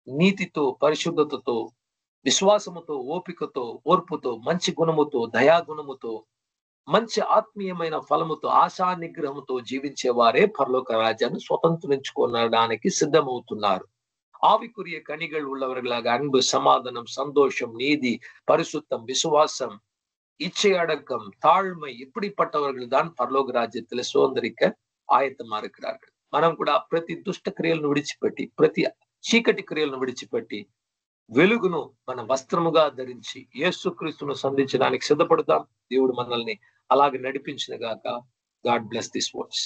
నీతితో, పరిశుద్ధతతో, విశ్వాసముతో, ఓపికతో, ఓర్పుతో, మంచి గుణముతో, దయాగుణముతో, మంచి ఆత్మీయమైన ఫలముతో, ఆశా నిగ్రహముతో జీవించే వారే పరలోక రాజ్యాన్ని స్వతంత్రించుకోవడానికి సిద్ధమవుతున్నారు. ஆவிக்குரிய கனிகள் உள்ளவர்களாக அன்பு, சமாதானம், சந்தோஷம், நீதி, பரிசுத்தம், விசுவாசம், இச்சை அடக்கம், தாழ்மை, இப்படிப்பட்டவர்கள் தான் పరలోక రాజ్యத்துல சுதந்திரிக்க ఆయత్తమా இருக்கிறார்கள். మనం కూడా ప్రతి దుష్ట క్రియలను విడిచిపెట్టి, ప్రతి చీకటి క్రియలను విడిచిపెట్టి, వెలుగును మన వస్త్రముగా ధరించి యేసుక్రీస్తును సంధించడానికి సిద్ధపడతాం. దేవుడు మనల్ని అలాగే నడిపించిన గాక. God plus this words.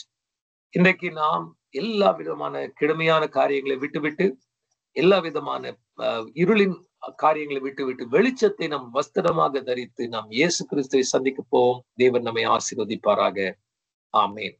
இன்றைக்கு நாம் எல்லா விதமான கடுமையான காரியங்களை விட்டுவிட்டு, எல்லா விதமான இருளின் காரியங்களை விட்டுவிட்டு வெளிச்சத்தை நம் வஸ்திரமாக தரித்து நாம் இயேசு கிறிஸ்துவை சந்திக்க போவோம். தேவன் நம்மை ஆசீர்வதிப்பாராக. ஆமென்.